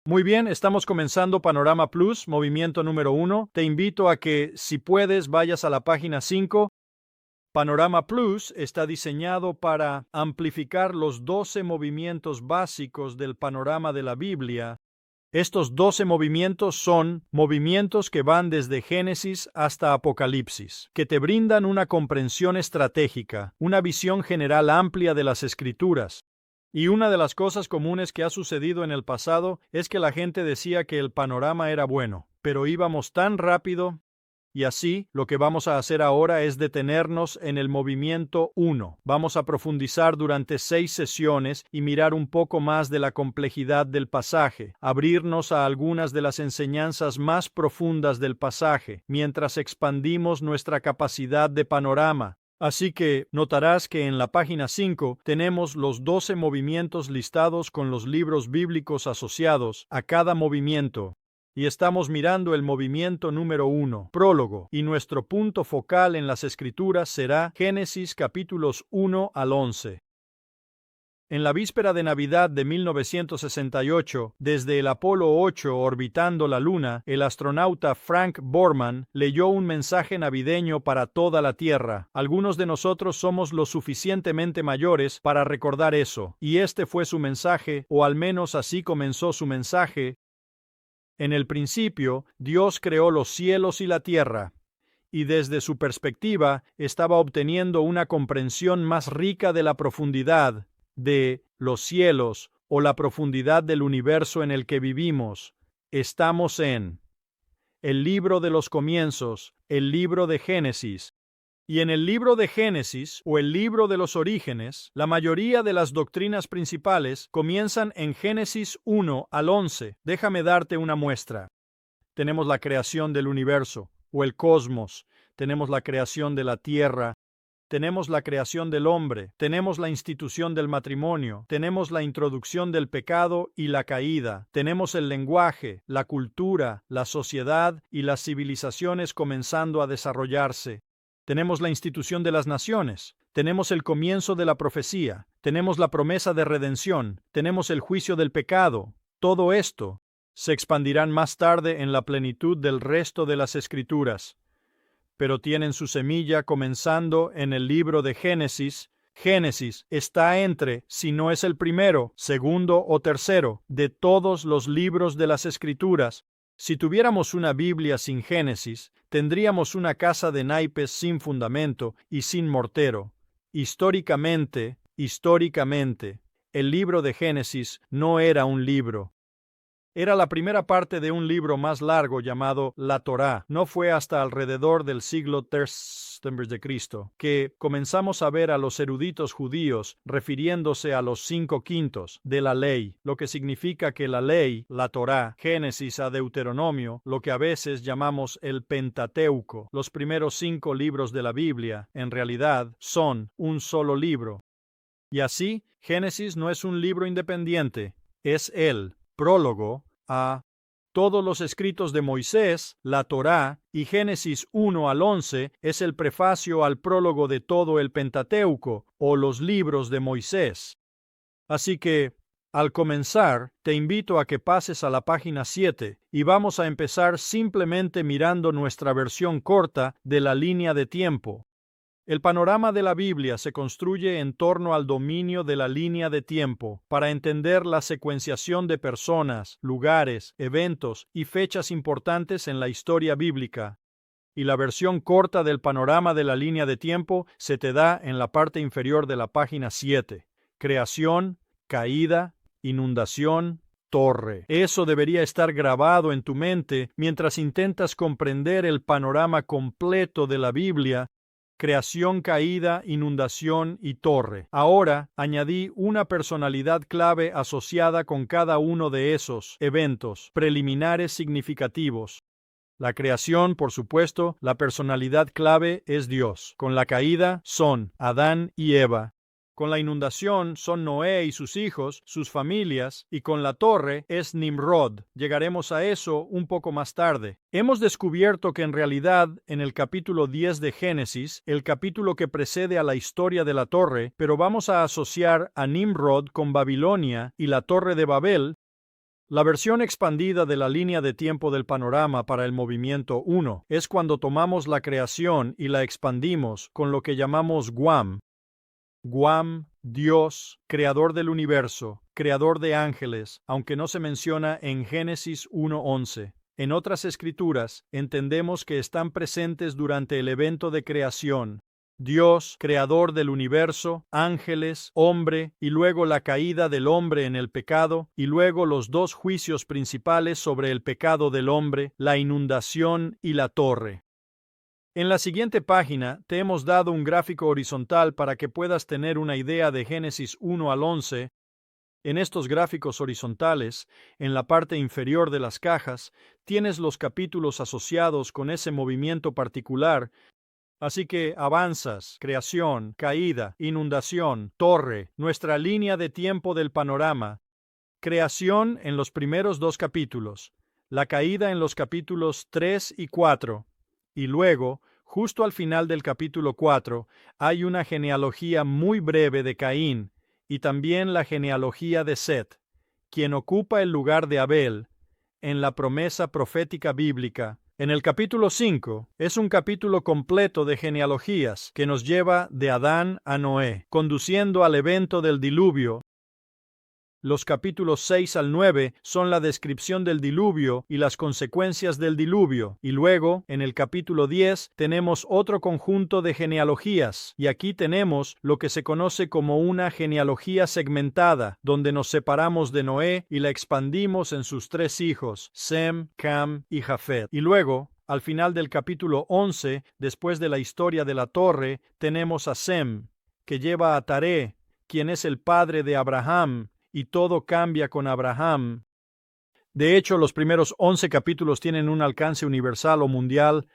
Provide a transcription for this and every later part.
Muy bien, estamos comenzando Panorama Plus, movimiento número 1. Te invito a que, si puedes, vayas a la página 5. Panorama Plus está diseñado para amplificar los 12 movimientos básicos del panorama de la Biblia. Estos 12 movimientos son movimientos que van desde Génesis hasta Apocalipsis, que te brindan una comprensión estratégica, una visión general amplia de las Escrituras. Y una de las cosas comunes que ha sucedido en el pasado es que la gente decía que el panorama era bueno, pero íbamos tan rápido. Y así, lo que vamos a hacer ahora es detenernos en el movimiento 1. Vamos a profundizar durante 6 sesiones y mirar un poco más de la complejidad del pasaje, abrirnos a algunas de las enseñanzas más profundas del pasaje, mientras expandimos nuestra capacidad de panorama. Así que notarás que en la página 5 tenemos los 12 movimientos listados con los libros bíblicos asociados a cada movimiento. Y estamos mirando el movimiento número 1, prólogo, y nuestro punto focal en las Escrituras será Génesis capítulos 1 al 11. En la víspera de Navidad de 1968, desde el Apolo 8 orbitando la Luna, el astronauta Frank Borman leyó un mensaje navideño para toda la Tierra. Algunos de nosotros somos lo suficientemente mayores para recordar eso, y este fue su mensaje, o al menos así comenzó su mensaje. En el principio, Dios creó los cielos y la tierra, y desde su perspectiva estaba obteniendo una comprensión más rica de la profundidad de los cielos o la profundidad del universo en el que vivimos. Estamos en el libro de los comienzos, el libro de Génesis. Y en el libro de Génesis, o el libro de los orígenes, la mayoría de las doctrinas principales comienzan en Génesis 1 al 11. Déjame darte una muestra. Tenemos la creación del universo, o el cosmos. Tenemos la creación de la tierra. Tenemos la creación del hombre. Tenemos la institución del matrimonio. Tenemos la introducción del pecado y la caída. Tenemos el lenguaje, la cultura, la sociedad y las civilizaciones comenzando a desarrollarse. Tenemos la institución de las naciones, tenemos el comienzo de la profecía, tenemos la promesa de redención, tenemos el juicio del pecado. Todo esto se expandirán más tarde en la plenitud del resto de las Escrituras, pero tienen su semilla comenzando en el libro de Génesis. Génesis está entre, si no es el primero, segundo o tercero, de todos los libros de las Escrituras. Si tuviéramos una Biblia sin Génesis, tendríamos una casa de naipes sin fundamento y sin mortero. Históricamente, el libro de Génesis no era un libro. Era la primera parte de un libro más largo llamado la Torá. No fue hasta alrededor del siglo III de Cristo que comenzamos a ver a los eruditos judíos refiriéndose a los 5 quintos de la ley, lo que significa que la ley, la Torá, Génesis a Deuteronomio, lo que a veces llamamos el Pentateuco, los primeros 5 libros de la Biblia, en realidad son un solo libro. Y así, Génesis no es un libro independiente, es el prólogo a todos los escritos de Moisés, la Torá, y Génesis 1 al 11 es el prefacio al prólogo de todo el Pentateuco, o los libros de Moisés. Así que, al comenzar, te invito a que pases a la página 7 y vamos a empezar simplemente mirando nuestra versión corta de la línea de tiempo. El panorama de la Biblia se construye en torno al dominio de la línea de tiempo para entender la secuenciación de personas, lugares, eventos y fechas importantes en la historia bíblica. Y la versión corta del panorama de la línea de tiempo se te da en la parte inferior de la página 7. Creación, caída, inundación, torre. Eso debería estar grabado en tu mente mientras intentas comprender el panorama completo de la Biblia. Creación, caída, inundación y torre. Ahora añadí una personalidad clave asociada con cada uno de esos eventos preliminares significativos. La creación, por supuesto, la personalidad clave es Dios. Con la caída son Adán y Eva. Con la inundación son Noé y sus hijos, sus familias, y con la torre es Nimrod. Llegaremos a eso un poco más tarde. Hemos descubierto que en realidad, en el capítulo 10 de Génesis, el capítulo que precede a la historia de la torre, pero vamos a asociar a Nimrod con Babilonia y la torre de Babel, La versión expandida de la línea de tiempo del panorama para el movimiento 1 es cuando tomamos la creación y la expandimos con lo que llamamos Guam. Guam, Dios, creador del universo, creador de ángeles, aunque no se menciona en Génesis 1:11. En otras escrituras, entendemos que están presentes durante el evento de creación. Dios, creador del universo, ángeles, hombre, y luego la caída del hombre en el pecado, y luego los dos juicios principales sobre el pecado del hombre, la inundación y la torre. En la siguiente página te hemos dado un gráfico horizontal para que puedas tener una idea de Génesis 1 al 11. En estos gráficos horizontales, en la parte inferior de las cajas, tienes los capítulos asociados con ese movimiento particular. Así que avanzas, creación, caída, inundación, torre, nuestra línea de tiempo del panorama. Creación en los primeros dos capítulos, la caída en los capítulos 3 y 4, y luego, justo al final del capítulo 4, hay una genealogía muy breve de Caín, y también la genealogía de Set, quien ocupa el lugar de Abel, en la promesa profética bíblica. En el capítulo 5 es un capítulo completo de genealogías que nos lleva de Adán a Noé, conduciendo al evento del diluvio. Los capítulos 6 al 9 son la descripción del diluvio y las consecuencias del diluvio, y luego, en el capítulo 10, tenemos otro conjunto de genealogías, y aquí tenemos lo que se conoce como una genealogía segmentada, donde nos separamos de Noé y la expandimos en sus tres hijos, Sem, Cam y Jafet. Y luego, al final del capítulo 11, después de la historia de la torre, tenemos a Sem, que lleva a Taré, quien es el padre de Abraham, y todo cambia con Abraham. De hecho, los primeros 11 capítulos tienen un alcance universal o mundial.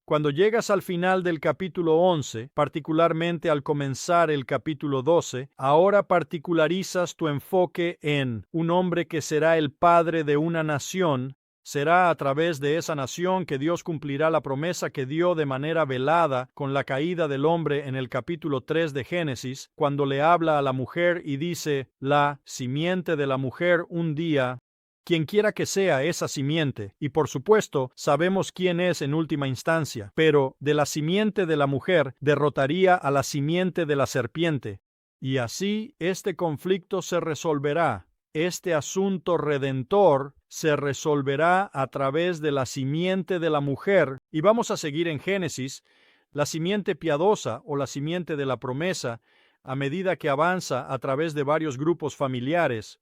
Cuando llegas al final del capítulo 11, particularmente al comenzar el capítulo 12, ahora particularizas tu enfoque en un hombre que será el padre de una nación. Será a través de esa nación que Dios cumplirá la promesa que dio de manera velada con la caída del hombre en el capítulo 3 de Génesis, cuando le habla a la mujer y dice, la simiente de la mujer un día, quienquiera que sea esa simiente, y por supuesto sabemos quién es en última instancia, pero de la simiente de la mujer derrotaría a la simiente de la serpiente, y así este conflicto se resolverá. Este asunto redentor se resolverá a través de la simiente de la mujer, y vamos a seguir en Génesis, la simiente piadosa o la simiente de la promesa, a medida que avanza a través de varios grupos familiares.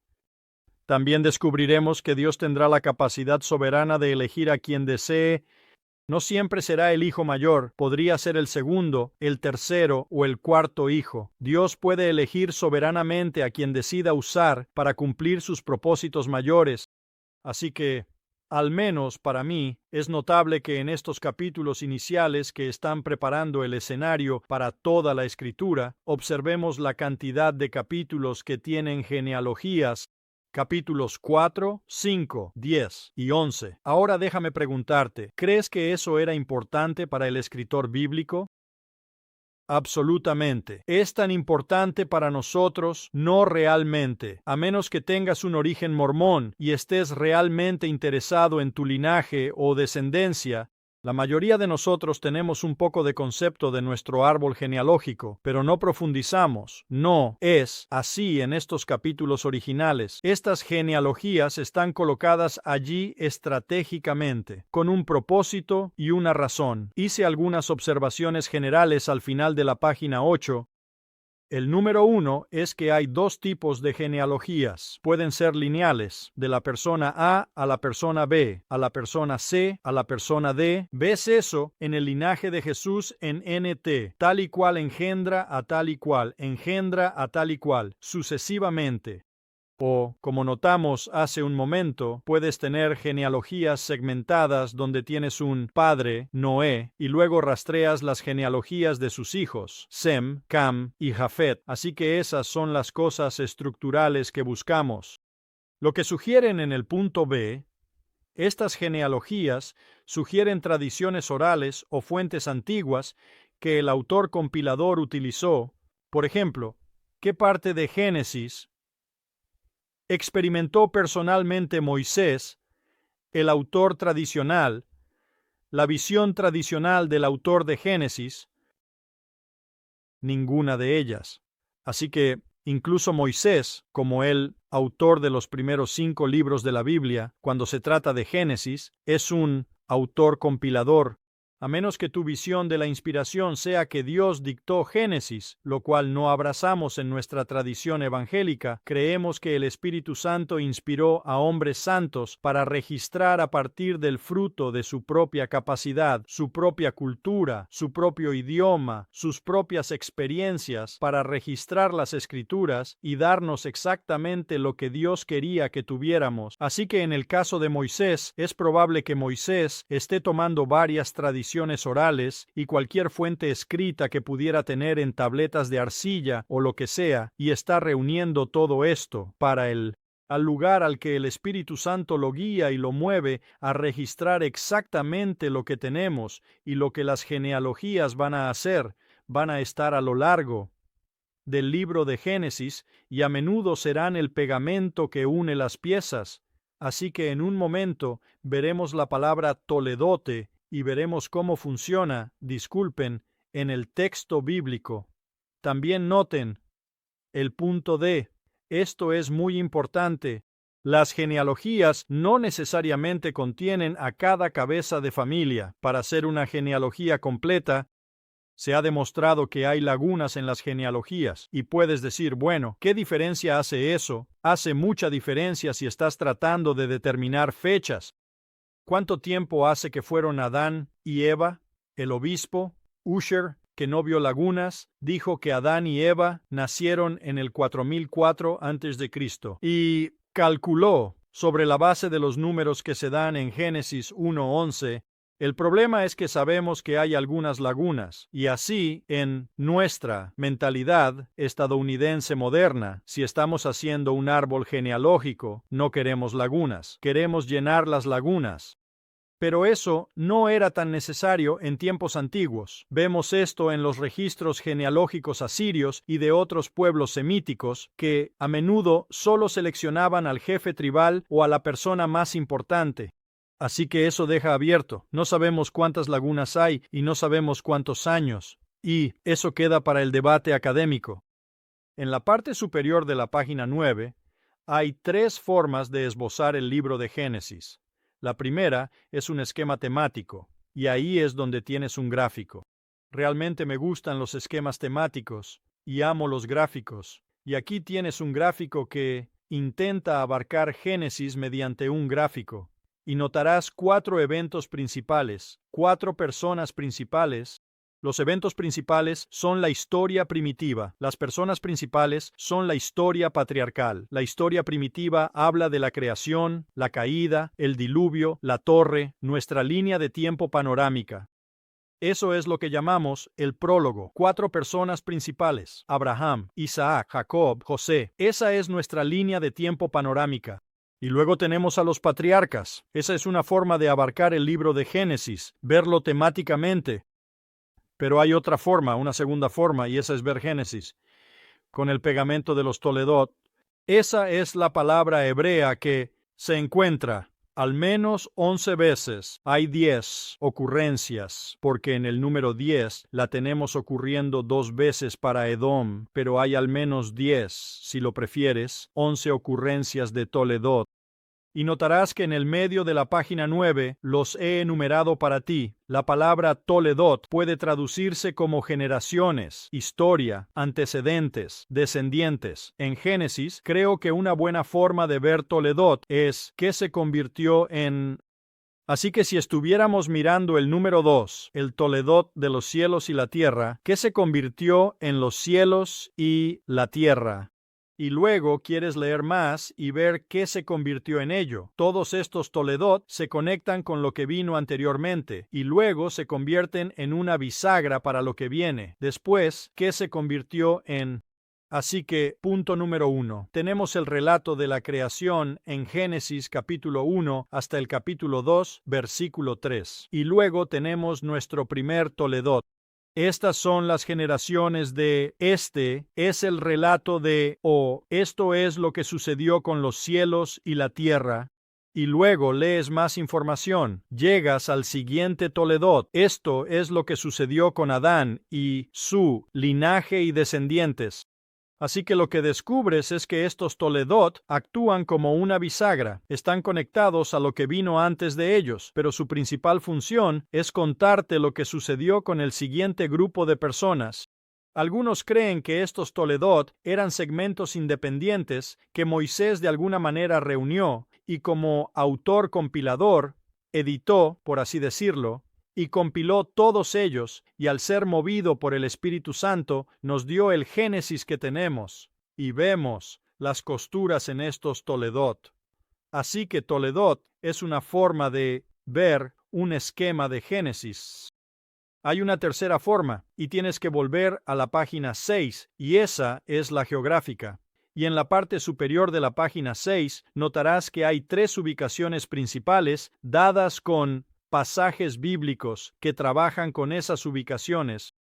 También descubriremos que Dios tendrá la capacidad soberana de elegir a quien desee. No siempre será el hijo mayor, podría ser el segundo, el tercero o el cuarto hijo. Dios puede elegir soberanamente a quien decida usar para cumplir sus propósitos mayores. Así que, al menos para mí, es notable que en estos capítulos iniciales que están preparando el escenario para toda la Escritura, observemos la cantidad de capítulos que tienen genealogías. Capítulos 4, 5, 10 y 11. Ahora déjame preguntarte, ¿crees que eso era importante para el escritor bíblico? Absolutamente. ¿Es tan importante para nosotros? No realmente, a menos que tengas un origen mormón y estés realmente interesado en tu linaje o descendencia. La mayoría de nosotros tenemos un poco de concepto de nuestro árbol genealógico, pero no profundizamos. No es así en estos capítulos originales. Estas genealogías están colocadas allí estratégicamente, con un propósito y una razón. Hice algunas observaciones generales al final de la página 8. El número 1 es que hay dos tipos de genealogías. Pueden ser lineales, de la persona A a la persona B, a la persona C a la persona D. ¿Ves eso en el linaje de Jesús en NT? Tal y cual engendra a tal y cual, engendra a tal y cual, sucesivamente. O, como notamos hace un momento, puedes tener genealogías segmentadas donde tienes un padre, Noé, y luego rastreas las genealogías de sus hijos, Sem, Cam y Jafet. Así que esas son las cosas estructurales que buscamos. Lo que sugieren en el punto B, estas genealogías sugieren tradiciones orales o fuentes antiguas que el autor compilador utilizó. Por ejemplo, ¿qué parte de Génesis experimentó personalmente Moisés, el autor tradicional, la visión tradicional del autor de Génesis? Ninguna de ellas. Así que incluso Moisés, como el autor de los primeros 5 libros de la Biblia, cuando se trata de Génesis, es un autor compilador, a menos que tu visión de la inspiración sea que Dios dictó Génesis, lo cual no abrazamos en nuestra tradición evangélica. Creemos que el Espíritu Santo inspiró a hombres santos para registrar a partir del fruto de su propia capacidad, su propia cultura, su propio idioma, sus propias experiencias, para registrar las Escrituras y darnos exactamente lo que Dios quería que tuviéramos. Así que en el caso de Moisés, es probable que Moisés esté tomando varias tradiciones orales y cualquier fuente escrita que pudiera tener en tabletas de arcilla o lo que sea, y está reuniendo todo esto para al lugar al que el Espíritu Santo lo guía y lo mueve a registrar exactamente lo que tenemos y lo que las genealogías van a hacer. Van a estar a lo largo del libro de Génesis y a menudo serán el pegamento que une las piezas. Así que en un momento veremos la palabra toledote y veremos cómo funciona, en el texto bíblico. También noten el punto D. Esto es muy importante. Las genealogías no necesariamente contienen a cada cabeza de familia. Para hacer una genealogía completa, se ha demostrado que hay lagunas en las genealogías, y puedes decir, bueno, ¿qué diferencia hace eso? Hace mucha diferencia si estás tratando de determinar fechas. ¿Cuánto tiempo hace que fueron Adán y Eva? El obispo Ussher, que no vio lagunas, dijo que Adán y Eva nacieron en el 4004 a.C. y calculó, sobre la base de los números que se dan en Génesis 1:11, el problema es que sabemos que hay algunas lagunas, y así, en nuestra mentalidad estadounidense moderna, si estamos haciendo un árbol genealógico, no queremos lagunas, queremos llenar las lagunas. Pero eso no era tan necesario en tiempos antiguos. Vemos esto en los registros genealógicos asirios y de otros pueblos semíticos, que a menudo solo seleccionaban al jefe tribal o a la persona más importante. Así que eso deja abierto. No sabemos cuántas lagunas hay y no sabemos cuántos años. Y eso queda para el debate académico. En la parte superior de la página 9, hay 3 formas de esbozar el libro de Génesis. La primera es un esquema temático, y ahí es donde tienes un gráfico. Realmente me gustan los esquemas temáticos, y amo los gráficos. Y aquí tienes un gráfico que intenta abarcar Génesis mediante un gráfico. Y notarás 4 eventos principales, 4 personas principales. Los eventos principales son la historia primitiva. Las personas principales son la historia patriarcal. La historia primitiva habla de la creación, la caída, el diluvio, la torre, nuestra línea de tiempo panorámica. Eso es lo que llamamos el prólogo. 4 personas principales: Abraham, Isaac, Jacob, José. Esa es nuestra línea de tiempo panorámica. Y luego tenemos a los patriarcas. Esa es una forma de abarcar el libro de Génesis, verlo temáticamente. Pero hay otra forma, una segunda forma, y esa es ver Génesis con el pegamento de los Toledot. Esa es la palabra hebrea que se encuentra al menos 11 veces. Hay 10 ocurrencias, porque en el número 10 la tenemos ocurriendo 2 veces para Edom, pero hay al menos 10, si lo prefieres, 11 ocurrencias de Toledot. Y notarás que en el medio de la página 9 los he enumerado para ti. La palabra Toledot puede traducirse como generaciones, historia, antecedentes, descendientes. En Génesis, creo que una buena forma de ver Toledot es que se convirtió en... Así que si estuviéramos mirando el número 2, el Toledot de los cielos y la tierra, ¿qué se convirtió en los cielos y la tierra? Y luego quieres leer más y ver qué se convirtió en ello. Todos estos Toledot se conectan con lo que vino anteriormente y luego se convierten en una bisagra para lo que viene. Después, ¿qué se convirtió en? Así que, punto número 1. Tenemos el relato de la creación en Génesis capítulo 1 hasta el capítulo 2, versículo 3. Y luego tenemos nuestro primer Toledot. Estas son las generaciones de este es el relato de o esto es lo que sucedió con los cielos y la tierra. Y luego lees más información. Llegas al siguiente Toledot. Esto es lo que sucedió con Adán y su linaje y descendientes. Así que lo que descubres es que estos Toledot actúan como una bisagra, están conectados a lo que vino antes de ellos, pero su principal función es contarte lo que sucedió con el siguiente grupo de personas. Algunos creen que estos Toledot eran segmentos independientes que Moisés de alguna manera reunió y como autor compilador, editó, por así decirlo, y compiló todos ellos, y al ser movido por el Espíritu Santo, nos dio el Génesis que tenemos, y vemos las costuras en estos Toledot. Así que Toledot es una forma de ver un esquema de Génesis. Hay una tercera forma, y tienes que volver a la página 6, y esa es la geográfica. Y en la parte superior de la página 6 notarás que hay 3 ubicaciones principales dadas con pasajes bíblicos que trabajan con esas ubicaciones.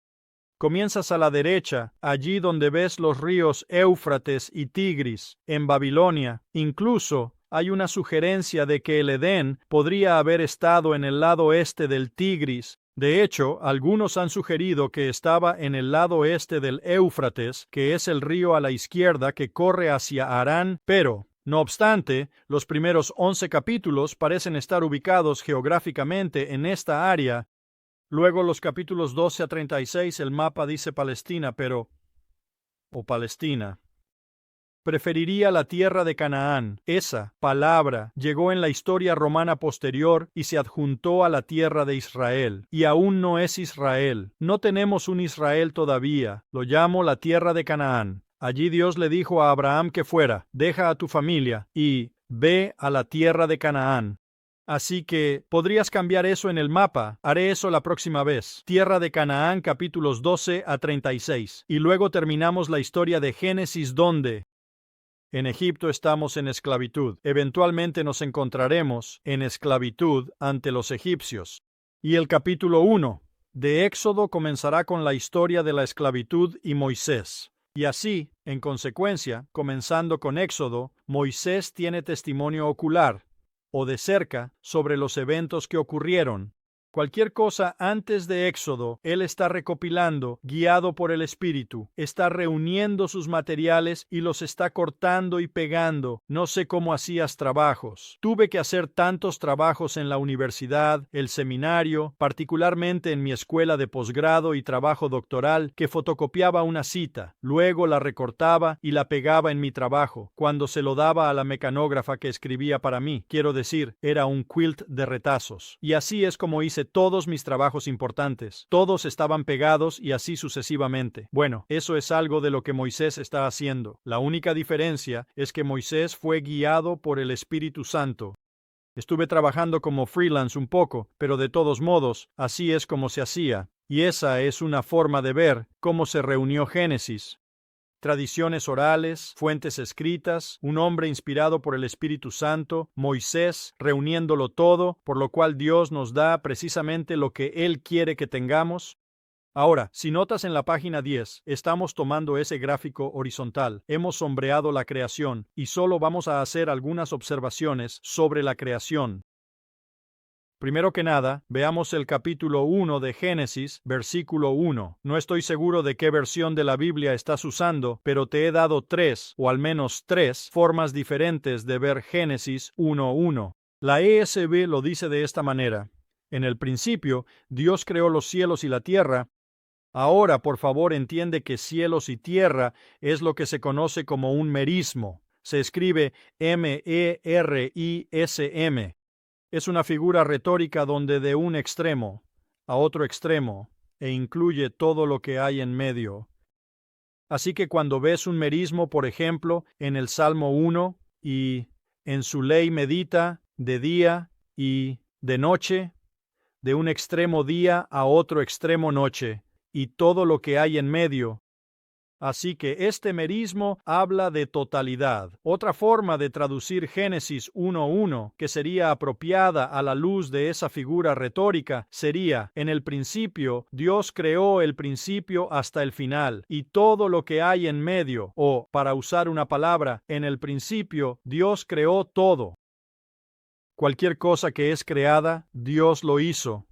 Comienzas a la derecha, allí donde ves los ríos Éufrates y Tigris, en Babilonia. Incluso hay una sugerencia de que el Edén podría haber estado en el lado este del Tigris. De hecho, algunos han sugerido que estaba en el lado este del Éufrates, que es el río a la izquierda que corre hacia Harán, pero no obstante, los primeros 11 capítulos parecen estar ubicados geográficamente en esta área. Luego los capítulos 12 a 36 el mapa dice Palestina, o Palestina. Preferiría la tierra de Canaán. Esa palabra llegó en la historia romana posterior y se adjuntó a la tierra de Israel. Y aún no es Israel. No tenemos un Israel todavía. Lo llamo la tierra de Canaán. Allí Dios le dijo a Abraham que fuera, deja a tu familia y ve a la tierra de Canaán. Así que podrías cambiar eso en el mapa. Haré eso la próxima vez. Tierra de Canaán, capítulos 12 a 36. Y luego terminamos la historia de Génesis donde en Egipto estamos en esclavitud. Eventualmente nos encontraremos en esclavitud ante los egipcios. Y el capítulo 1 de Éxodo comenzará con la historia de la esclavitud y Moisés. Y así, en consecuencia, comenzando con Éxodo, Moisés tiene testimonio ocular, o de cerca, sobre los eventos que ocurrieron. Cualquier cosa antes de Éxodo, él está recopilando, guiado por el Espíritu, está reuniendo sus materiales y los está cortando y pegando. No sé cómo hacías trabajos. Tuve que hacer tantos trabajos en la universidad, el seminario, particularmente en mi escuela de posgrado y trabajo doctoral, que fotocopiaba una cita, luego la recortaba y la pegaba en mi trabajo, cuando se lo daba a la mecanógrafa que escribía para mí. Quiero decir, era un quilt de retazos. Y así es como hice todos mis trabajos importantes. Todos estaban pegados y así sucesivamente. Bueno, eso es algo de lo que Moisés está haciendo. La única diferencia es que Moisés fue guiado por el Espíritu Santo. Estuve trabajando como freelance un poco, pero de todos modos, así es como se hacía. Y esa es una forma de ver cómo se reunió Génesis. Tradiciones orales, fuentes escritas, un hombre inspirado por el Espíritu Santo, Moisés, reuniéndolo todo, por lo cual Dios nos da precisamente lo que Él quiere que tengamos. Ahora, si notas en la página 10, estamos tomando ese gráfico horizontal, hemos sombreado la creación, y solo vamos a hacer algunas observaciones sobre la creación. Primero que nada, veamos el capítulo 1 de Génesis, versículo 1. No estoy seguro de qué versión de la Biblia estás usando, pero te he dado 3, o al menos 3, formas diferentes de ver Génesis 1:1. La ESV lo dice de esta manera. En el principio, Dios creó los cielos y la tierra. Ahora, por favor, entiende que cielos y tierra es lo que se conoce como un merismo. Se escribe MERISM. Es una figura retórica donde de un extremo a otro extremo e incluye todo lo que hay en medio. Así que cuando ves un merismo, por ejemplo, en el Salmo 1, y en su ley medita de día y de noche, de un extremo día a otro extremo noche, y todo lo que hay en medio, Así que este merismo habla de totalidad. Otra forma de traducir Génesis 1:1, que sería apropiada a la luz de esa figura retórica, sería: en el principio, Dios creó el principio hasta el final, y todo lo que hay en medio, o, para usar una palabra, en el principio, Dios creó todo. Cualquier cosa que es creada, Dios lo hizo.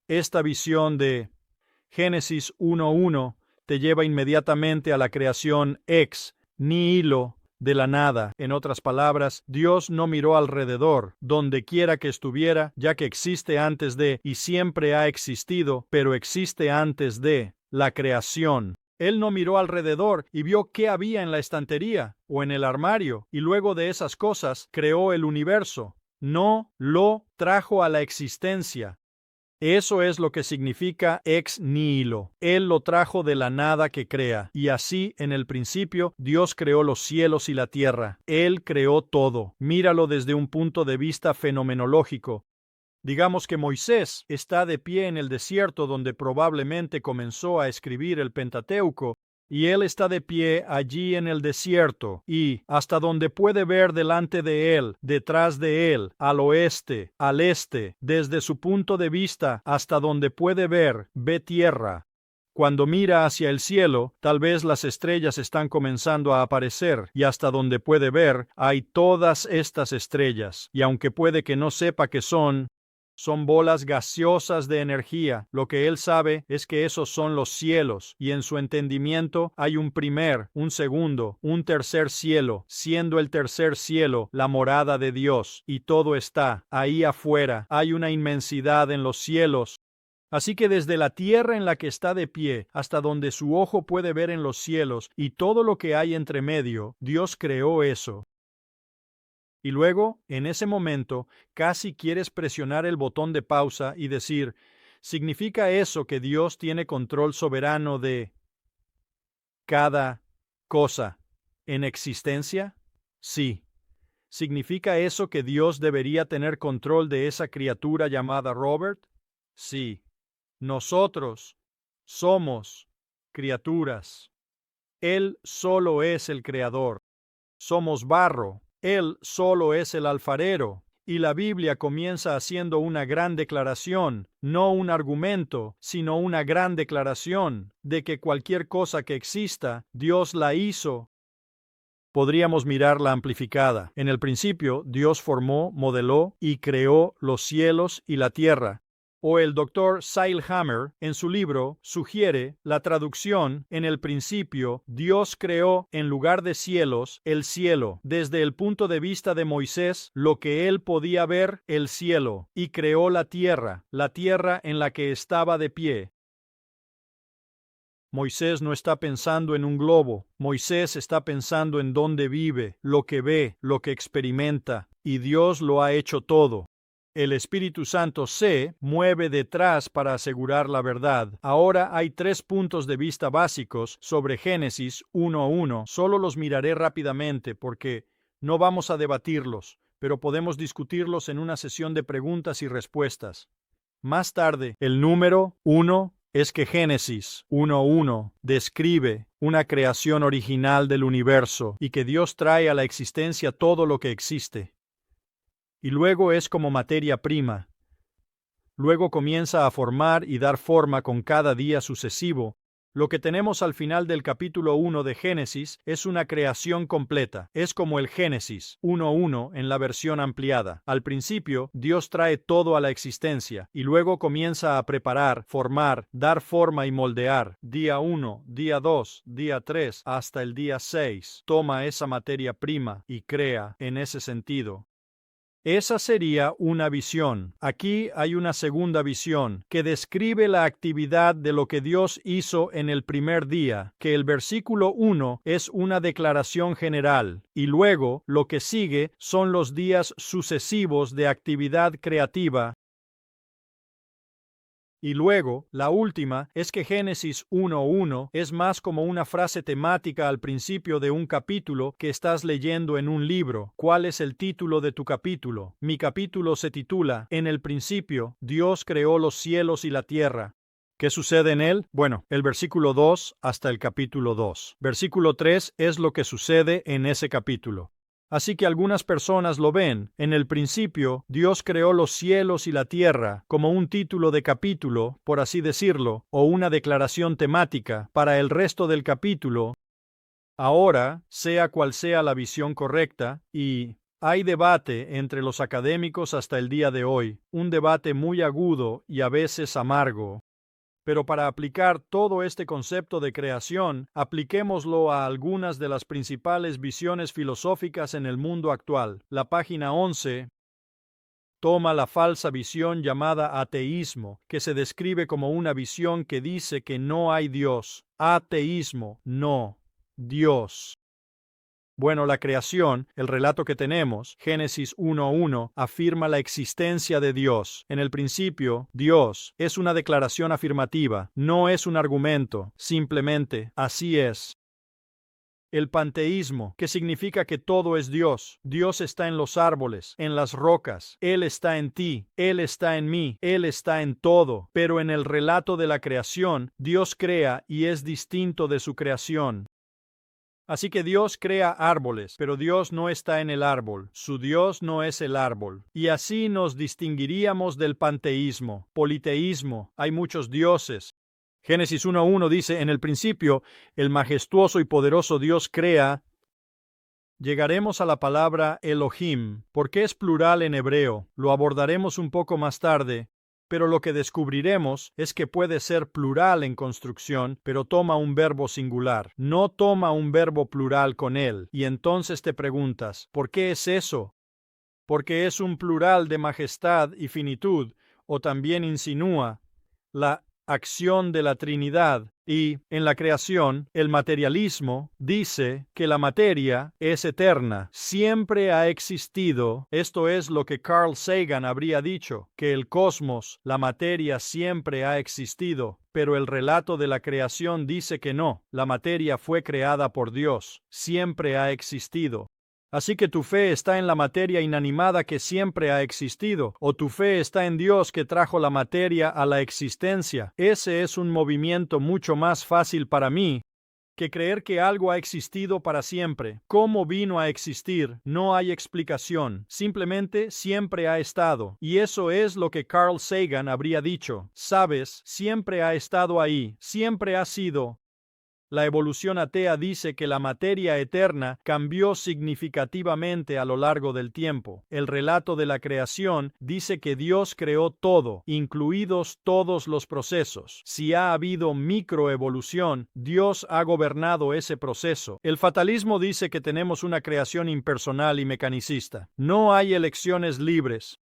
Esta visión de Génesis 1:1 te lleva inmediatamente a la creación ex nihilo, de la nada. En otras palabras, Dios no miró alrededor, donde quiera que estuviera, ya que existe antes de y siempre ha existido, pero existe antes de la creación. Él no miró alrededor y vio qué había en la estantería o en el armario, y luego de esas cosas creó el universo. No lo trajo a la existencia. Eso es lo que significa ex nihilo. Él lo trajo de la nada que crea. Y así, en el principio, Dios creó los cielos y la tierra. Él creó todo. Míralo desde un punto de vista fenomenológico. Digamos que Moisés está de pie en el desierto donde probablemente comenzó a escribir el Pentateuco, y él está de pie allí en el desierto, y hasta donde puede ver delante de él, detrás de él, al oeste, al este, desde su punto de vista hasta donde puede ver, ve tierra. Cuando mira hacia el cielo, tal vez las estrellas están comenzando a aparecer, y hasta donde puede ver, hay todas estas estrellas, y aunque puede que no sepa qué son bolas gaseosas de energía. Lo que él sabe es que esos son los cielos, y en su entendimiento hay un primer, un segundo, un tercer cielo, siendo el tercer cielo la morada de Dios, y todo está ahí afuera. Hay una inmensidad en los cielos. Así que desde la tierra en la que está de pie hasta donde su ojo puede ver en los cielos y todo lo que hay entre medio, Dios creó eso. Y luego, en ese momento, casi quieres presionar el botón de pausa y decir: ¿significa eso que Dios tiene control soberano de cada cosa en existencia? Sí. ¿Significa eso que Dios debería tener control de esa criatura llamada Robert? Sí. Nosotros somos criaturas. Él solo es el creador. Somos barro. Él solo es el alfarero, y la Biblia comienza haciendo una gran declaración, no un argumento, sino una gran declaración, de que cualquier cosa que exista, Dios la hizo. Podríamos mirarla amplificada. En el principio, Dios formó, modeló y creó los cielos y la tierra. O el Dr. Seilhammer, en su libro, sugiere la traducción: en el principio, Dios creó, en lugar de cielos, el cielo, desde el punto de vista de Moisés, lo que él podía ver, el cielo, y creó la tierra en la que estaba de pie. Moisés no está pensando en un globo. Moisés está pensando en dónde vive, lo que ve, lo que experimenta, y Dios lo ha hecho todo. El Espíritu Santo se mueve detrás para asegurar la verdad. Ahora hay 3 puntos de vista básicos sobre Génesis 1:1. Solo los miraré rápidamente porque no vamos a debatirlos, pero podemos discutirlos en una sesión de preguntas y respuestas. Más tarde, el número 1 es que Génesis 1:1 describe una creación original del universo y que Dios trae a la existencia todo lo que existe. Y luego es como materia prima. Luego comienza a formar y dar forma con cada día sucesivo. Lo que tenemos al final del capítulo 1 de Génesis es una creación completa. Es como el Génesis 1:1 en la versión ampliada. Al principio, Dios trae todo a la existencia y luego comienza a preparar, formar, dar forma y moldear. Día 1, día 2, día 3, hasta el día 6. Toma esa materia prima y crea en ese sentido. Esa sería una visión. Aquí hay una segunda visión que describe la actividad de lo que Dios hizo en el primer día, que el versículo 1 es una declaración general, y luego lo que sigue son los días sucesivos de actividad creativa. Y luego, la última es que Génesis 1:1 es más como una frase temática al principio de un capítulo que estás leyendo en un libro. ¿Cuál es el título de tu capítulo? Mi capítulo se titula: En el principio, Dios creó los cielos y la tierra. ¿Qué sucede en él? Bueno, el versículo 2 hasta el capítulo 2. Versículo 3 es lo que sucede en ese capítulo. Así que algunas personas lo ven. En el principio, Dios creó los cielos y la tierra como un título de capítulo, por así decirlo, o una declaración temática para el resto del capítulo. Ahora, sea cual sea la visión correcta, y hay debate entre los académicos hasta el día de hoy, un debate muy agudo y a veces amargo. Pero para aplicar todo este concepto de creación, apliquémoslo a algunas de las principales visiones filosóficas en el mundo actual. La página 11 toma la falsa visión llamada ateísmo, que se describe como una visión que dice que no hay Dios. Ateísmo, no, Dios. Bueno, la creación, el relato que tenemos, Génesis 1:1, afirma la existencia de Dios. En el principio, Dios es una declaración afirmativa, no es un argumento, simplemente así es. El panteísmo, que significa que todo es Dios. Dios está en los árboles, en las rocas, Él está en ti, Él está en mí, Él está en todo. Pero en el relato de la creación, Dios crea y es distinto de su creación. Así que Dios crea árboles, pero Dios no está en el árbol, su Dios no es el árbol. Y así nos distinguiríamos del panteísmo, politeísmo, hay muchos dioses. Génesis 1:1 dice, en el principio, el majestuoso y poderoso Dios crea. Llegaremos a la palabra Elohim, porque es plural en hebreo, lo abordaremos un poco más tarde. Pero lo que descubriremos es que puede ser plural en construcción, pero toma un verbo singular. No toma un verbo plural con él. Y entonces te preguntas, ¿por qué es eso? Porque es un plural de majestad y finitud, o también insinúa la acción de la Trinidad. Y, en la creación, el materialismo dice que la materia es eterna, siempre ha existido. Esto es lo que Carl Sagan habría dicho, que el cosmos, la materia siempre ha existido. Pero el relato de la creación dice que no, la materia fue creada por Dios, siempre ha existido. Así que tu fe está en la materia inanimada que siempre ha existido, o tu fe está en Dios que trajo la materia a la existencia. Ese es un movimiento mucho más fácil para mí que creer que algo ha existido para siempre. ¿Cómo vino a existir? No hay explicación. Simplemente siempre ha estado. Y eso es lo que Carl Sagan habría dicho. Sabes, siempre ha estado ahí, siempre ha sido. La evolución atea dice que la materia eterna cambió significativamente a lo largo del tiempo. El relato de la creación dice que Dios creó todo, incluidos todos los procesos. Si ha habido microevolución, Dios ha gobernado ese proceso. El fatalismo dice que tenemos una creación impersonal y mecanicista. No hay elecciones libres.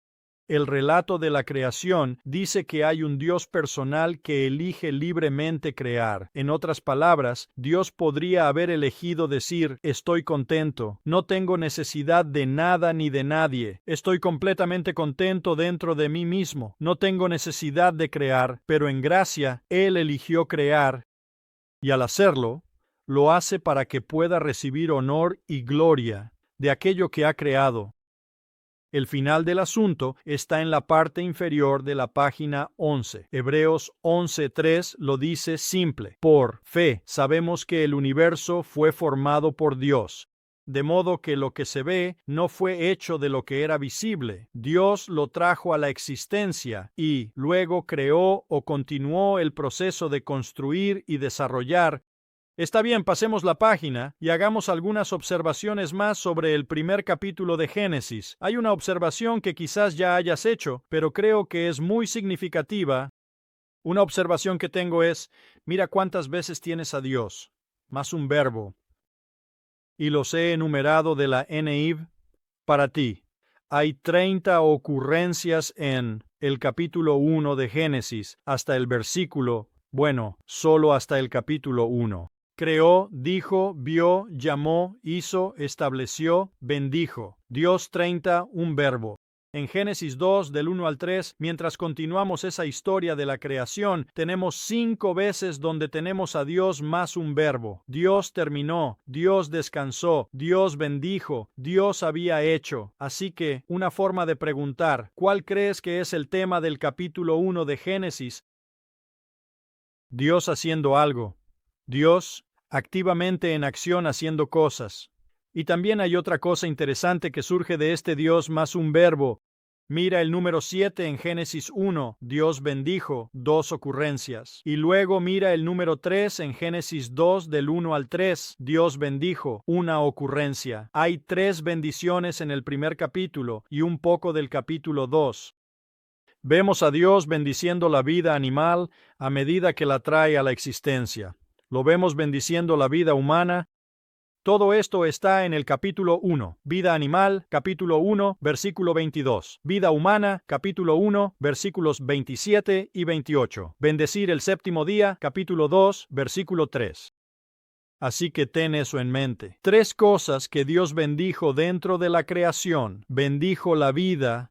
El relato de la creación dice que hay un Dios personal que elige libremente crear. En otras palabras, Dios podría haber elegido decir, estoy contento, no tengo necesidad de nada ni de nadie, estoy completamente contento dentro de mí mismo, no tengo necesidad de crear, pero en gracia, Él eligió crear, y al hacerlo, lo hace para que pueda recibir honor y gloria de aquello que ha creado. El final del asunto está en la parte inferior de la página 11. Hebreos 11:3 lo dice simple. Por fe sabemos que el universo fue formado por Dios, de modo que lo que se ve no fue hecho de lo que era visible. Dios lo trajo a la existencia y luego creó o continuó el proceso de construir y desarrollar. Está bien, pasemos la página y hagamos algunas observaciones más sobre el primer capítulo de Génesis. Hay una observación que quizás ya hayas hecho, pero creo que es muy significativa. Una observación que tengo es, mira cuántas veces tienes a Dios, más un verbo. Y los he enumerado de la NIV para ti. Hay 30 ocurrencias en el capítulo 1 de Génesis hasta el versículo, solo hasta el capítulo 1. Creó, dijo, vio, llamó, hizo, estableció, bendijo. Dios 30, un verbo. En Génesis 2, del 1 al 3, mientras continuamos esa historia de la creación, tenemos 5 veces donde tenemos a Dios más un verbo. Dios terminó, Dios descansó, Dios bendijo, Dios había hecho. Así que, una forma de preguntar, ¿cuál crees que es el tema del capítulo 1 de Génesis? Dios haciendo algo. Dios activamente en acción haciendo cosas. Y también hay otra cosa interesante que surge de este Dios más un verbo. Mira el número 7 en Génesis 1, Dios bendijo, 2 ocurrencias. Y luego mira el número 3 en Génesis 2, del 1 al 3, Dios bendijo, una ocurrencia. Hay 3 bendiciones en el primer capítulo y un poco del capítulo 2. Vemos a Dios bendiciendo la vida animal a medida que la trae a la existencia. Lo vemos bendiciendo la vida humana. Todo esto está en el capítulo 1. Vida animal, capítulo 1, versículo 22. Vida humana, capítulo 1, versículos 27 y 28. Bendecir el séptimo día, capítulo 2, versículo 3. Así que ten eso en mente. 3 cosas que Dios bendijo dentro de la creación. Bendijo la vida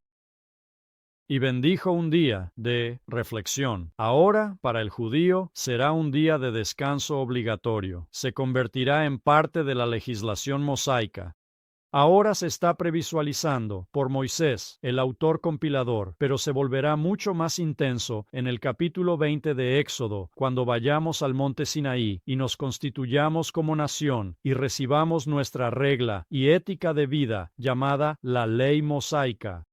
y bendijo un día de reflexión. Ahora, para el judío, será un día de descanso obligatorio. Se convertirá en parte de la legislación mosaica. Ahora se está previsualizando por Moisés, el autor compilador, pero se volverá mucho más intenso en el capítulo 20 de Éxodo, cuando vayamos al monte Sinaí y nos constituyamos como nación y recibamos nuestra regla y ética de vida llamada la ley mosaica.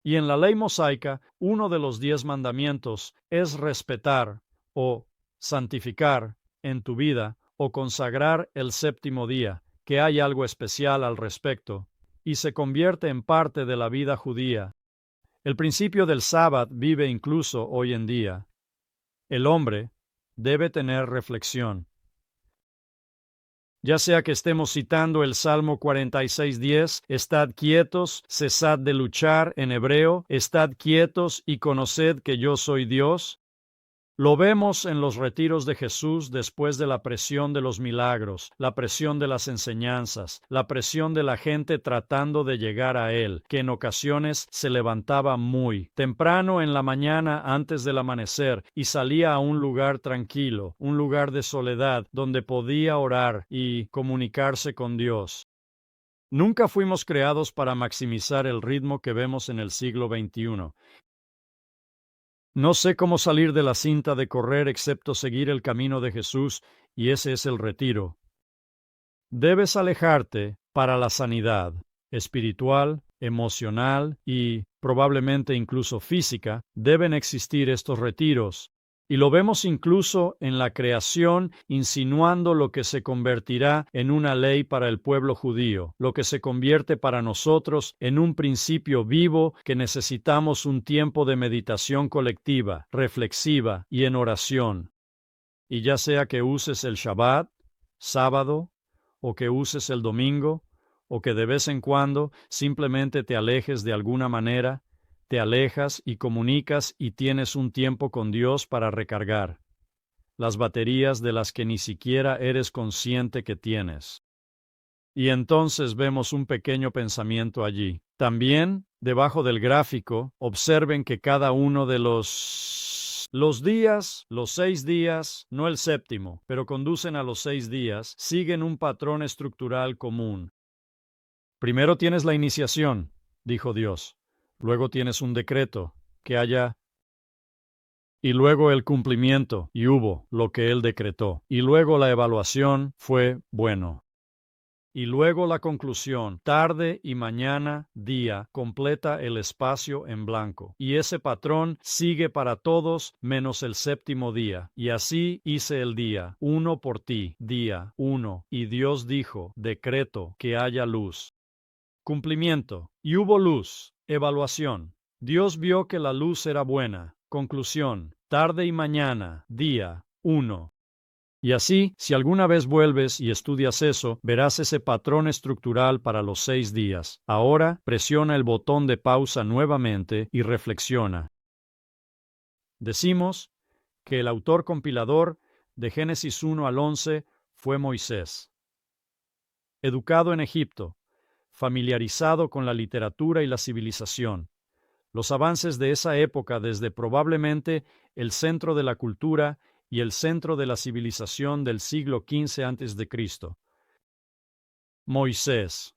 Y en la ley mosaica, uno de los 10 mandamientos es respetar o santificar en tu vida o consagrar el séptimo día, que hay algo especial al respecto, y se convierte en parte de la vida judía. El principio del sábado vive incluso hoy en día. El hombre debe tener reflexión. Ya sea que estemos citando el Salmo 46:10, estad quietos, cesad de luchar, en hebreo, estad quietos y conoced que yo soy Dios. Lo vemos en los retiros de Jesús después de la presión de los milagros, la presión de las enseñanzas, la presión de la gente tratando de llegar a Él, que en ocasiones se levantaba muy temprano en la mañana antes del amanecer y salía a un lugar tranquilo, un lugar de soledad donde podía orar y comunicarse con Dios. Nunca fuimos creados para maximizar el ritmo que vemos en el siglo XXI. No sé cómo salir de la cinta de correr excepto seguir el camino de Jesús, y ese es el retiro. Debes alejarte para la sanidad espiritual, emocional y probablemente incluso física. Deben existir estos retiros. Y lo vemos incluso en la creación, insinuando lo que se convertirá en una ley para el pueblo judío, lo que se convierte para nosotros en un principio vivo que necesitamos un tiempo de meditación colectiva, reflexiva y en oración. Y ya sea que uses el Shabbat, sábado, o que uses el domingo, o que de vez en cuando simplemente te alejes de alguna manera, te alejas y comunicas y tienes un tiempo con Dios para recargar las baterías de las que ni siquiera eres consciente que tienes. Y entonces vemos un pequeño pensamiento allí. También, debajo del gráfico, observen que cada uno de los días, los 6 días, no el séptimo, pero conducen a los 6 días, siguen un patrón estructural común. Primero tienes la iniciación, dijo Dios. Luego tienes un decreto, que haya, y luego el cumplimiento, y hubo lo que él decretó, y luego la evaluación fue bueno. Y luego la conclusión, tarde y mañana, día, completa el espacio en blanco. Y ese patrón sigue para todos menos el séptimo día. Y así hice el día, uno por ti, día, uno. Y Dios dijo, decreto, que haya luz. Cumplimiento. Y hubo luz. Evaluación. Dios vio que la luz era buena. Conclusión. Tarde y mañana, día, 1. Y así, si alguna vez vuelves y estudias eso, verás ese patrón estructural para los 6 días. Ahora, presiona el botón de pausa nuevamente y reflexiona. Decimos que el autor compilador de Génesis 1 al 11 fue Moisés. Educado en Egipto, familiarizado con la literatura y la civilización, los avances de esa época desde probablemente el centro de la cultura y el centro de la civilización del siglo XV a.C. Moisés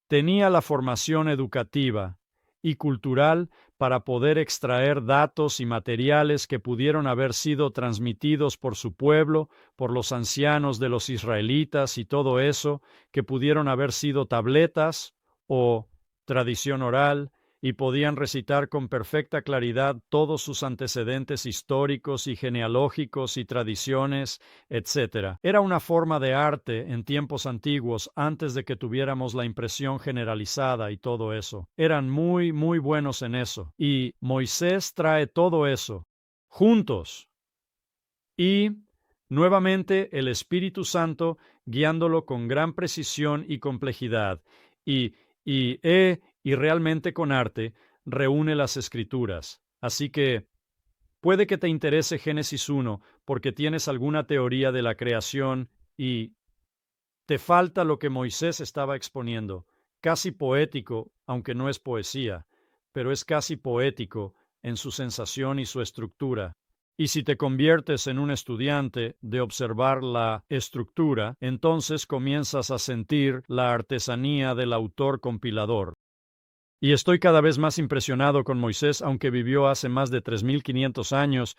tenía la formación educativa y cultural para poder extraer datos y materiales que pudieron haber sido transmitidos por su pueblo, por los ancianos de los israelitas y todo eso, que pudieron haber sido tabletas o tradición oral, y podían recitar con perfecta claridad todos sus antecedentes históricos y genealógicos y tradiciones, etc. Era una forma de arte en tiempos antiguos, antes de que tuviéramos la impresión generalizada y todo eso. Eran muy, muy buenos en eso. Y Moisés trae todo eso juntos. Y nuevamente el Espíritu Santo guiándolo con gran precisión y complejidad. Y realmente con arte, reúne las escrituras. Así que puede que te interese Génesis 1 porque tienes alguna teoría de la creación y te falta lo que Moisés estaba exponiendo. Casi poético, aunque no es poesía, pero es casi poético en su sensación y su estructura. Y si te conviertes en un estudiante de observar la estructura, entonces comienzas a sentir la artesanía del autor compilador. Y estoy cada vez más impresionado con Moisés, aunque vivió hace más de 3.500 años.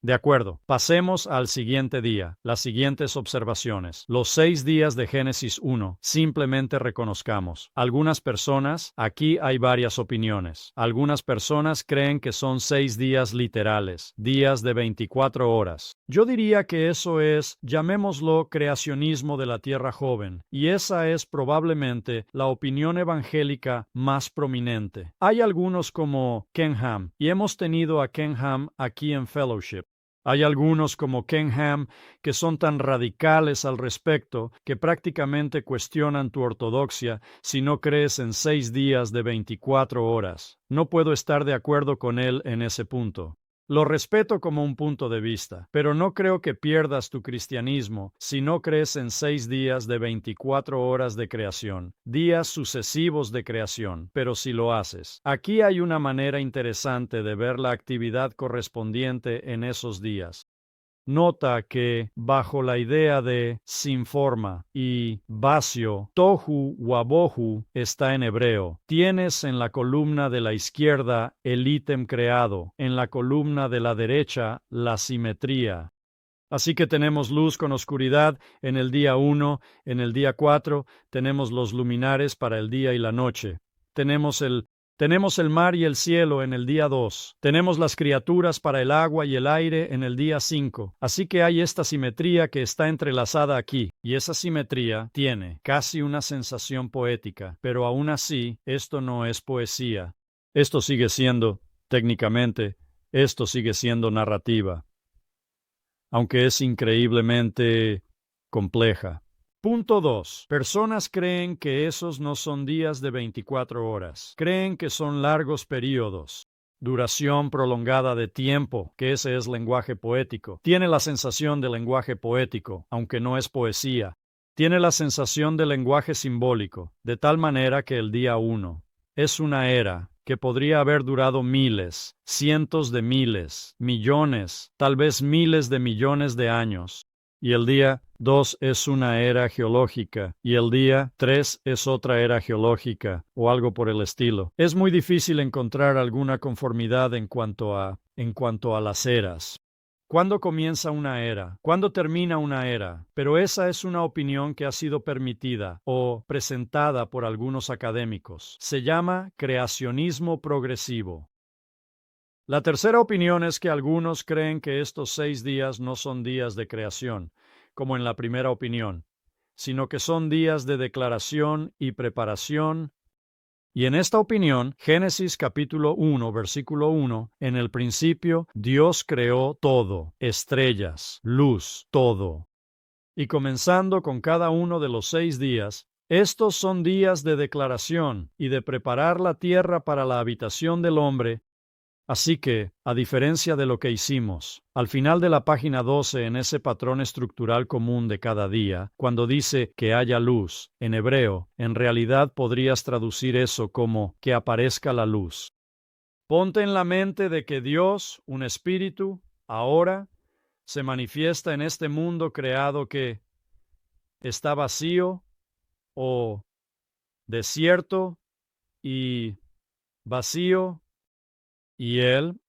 De acuerdo, pasemos al siguiente día, las siguientes observaciones. Los 6 días de Génesis 1, simplemente reconozcamos. Algunas personas, aquí hay varias opiniones. Algunas personas creen que son 6 días literales, días de 24 horas. Yo diría que eso es, llamémoslo, creacionismo de la tierra joven, y esa es probablemente la opinión evangélica más prominente. Hay algunos como Ken Ham, y hemos tenido a Ken Ham aquí en Fellowship. Hay algunos como Ken Ham que son tan radicales al respecto que prácticamente cuestionan tu ortodoxia si no crees en 6 días de 24 horas. No puedo estar de acuerdo con él en ese punto. Lo respeto como un punto de vista, pero no creo que pierdas tu cristianismo si no crees en 6 días de 24 horas de creación, días sucesivos de creación, pero si lo haces. Aquí hay una manera interesante de ver la actividad correspondiente en esos días. Nota que, bajo la idea de sin forma y vacío, tohu wabohu está en hebreo. Tienes en la columna de la izquierda el ítem creado, en la columna de la derecha la simetría. Así que tenemos luz con oscuridad en el día 1, en el día 4 tenemos los luminares para el día y la noche. Tenemos el mar y el cielo en el día 2. Tenemos las criaturas para el agua y el aire en el día 5. Así que hay esta simetría que está entrelazada aquí, y esa simetría tiene casi una sensación poética, pero aún así, esto no es poesía. Esto sigue siendo, técnicamente, esto sigue siendo narrativa, aunque es increíblemente compleja. Punto 2. Personas creen que esos no son días de 24 horas. Creen que son largos periodos. Duración prolongada de tiempo, que ese es lenguaje poético. Tiene la sensación de lenguaje poético, aunque no es poesía. Tiene la sensación de lenguaje simbólico, de tal manera que el día 1 es una era que podría haber durado miles, cientos de miles, millones, tal vez miles de millones de años. Y el día 2 es una era geológica, y el día 3 es otra era geológica, o algo por el estilo. Es muy difícil encontrar alguna conformidad en cuanto a las eras. ¿Cuándo comienza una era? ¿Cuándo termina una era? Pero esa es una opinión que ha sido permitida o presentada por algunos académicos. Se llama creacionismo progresivo. La tercera opinión es que algunos creen que estos 6 días no son días de creación, como en la primera opinión, sino que son días de declaración y preparación. Y en esta opinión, Génesis capítulo 1, versículo 1, en el principio Dios creó todo, estrellas, luz, todo. Y comenzando con cada uno de los 6 días, estos son días de declaración y de preparar la tierra para la habitación del hombre. Así que, a diferencia de lo que hicimos, al final de la página 12 en ese patrón estructural común de cada día, cuando dice que haya luz, en hebreo, en realidad podrías traducir eso como que aparezca la luz. Ponte en la mente de que Dios, un espíritu, ahora se manifiesta en este mundo creado que está vacío o desierto y vacío, y él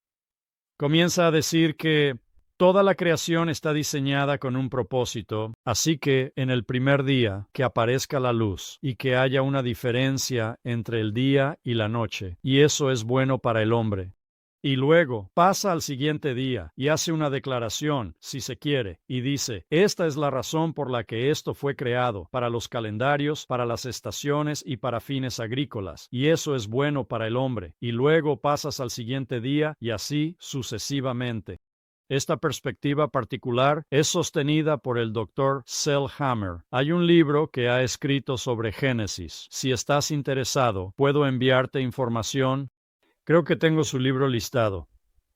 comienza a decir que toda la creación está diseñada con un propósito, así que en el primer día que aparezca la luz y que haya una diferencia entre el día y la noche, y eso es bueno para el hombre. Y luego pasa al siguiente día y hace una declaración, si se quiere, y dice, esta es la razón por la que esto fue creado, para los calendarios, para las estaciones y para fines agrícolas, y eso es bueno para el hombre. Y luego pasas al siguiente día y así sucesivamente. Esta perspectiva particular es sostenida por el Dr. Selhammer. Hay un libro que ha escrito sobre Génesis. Si estás interesado, puedo enviarte información. Creo que tengo su libro listado.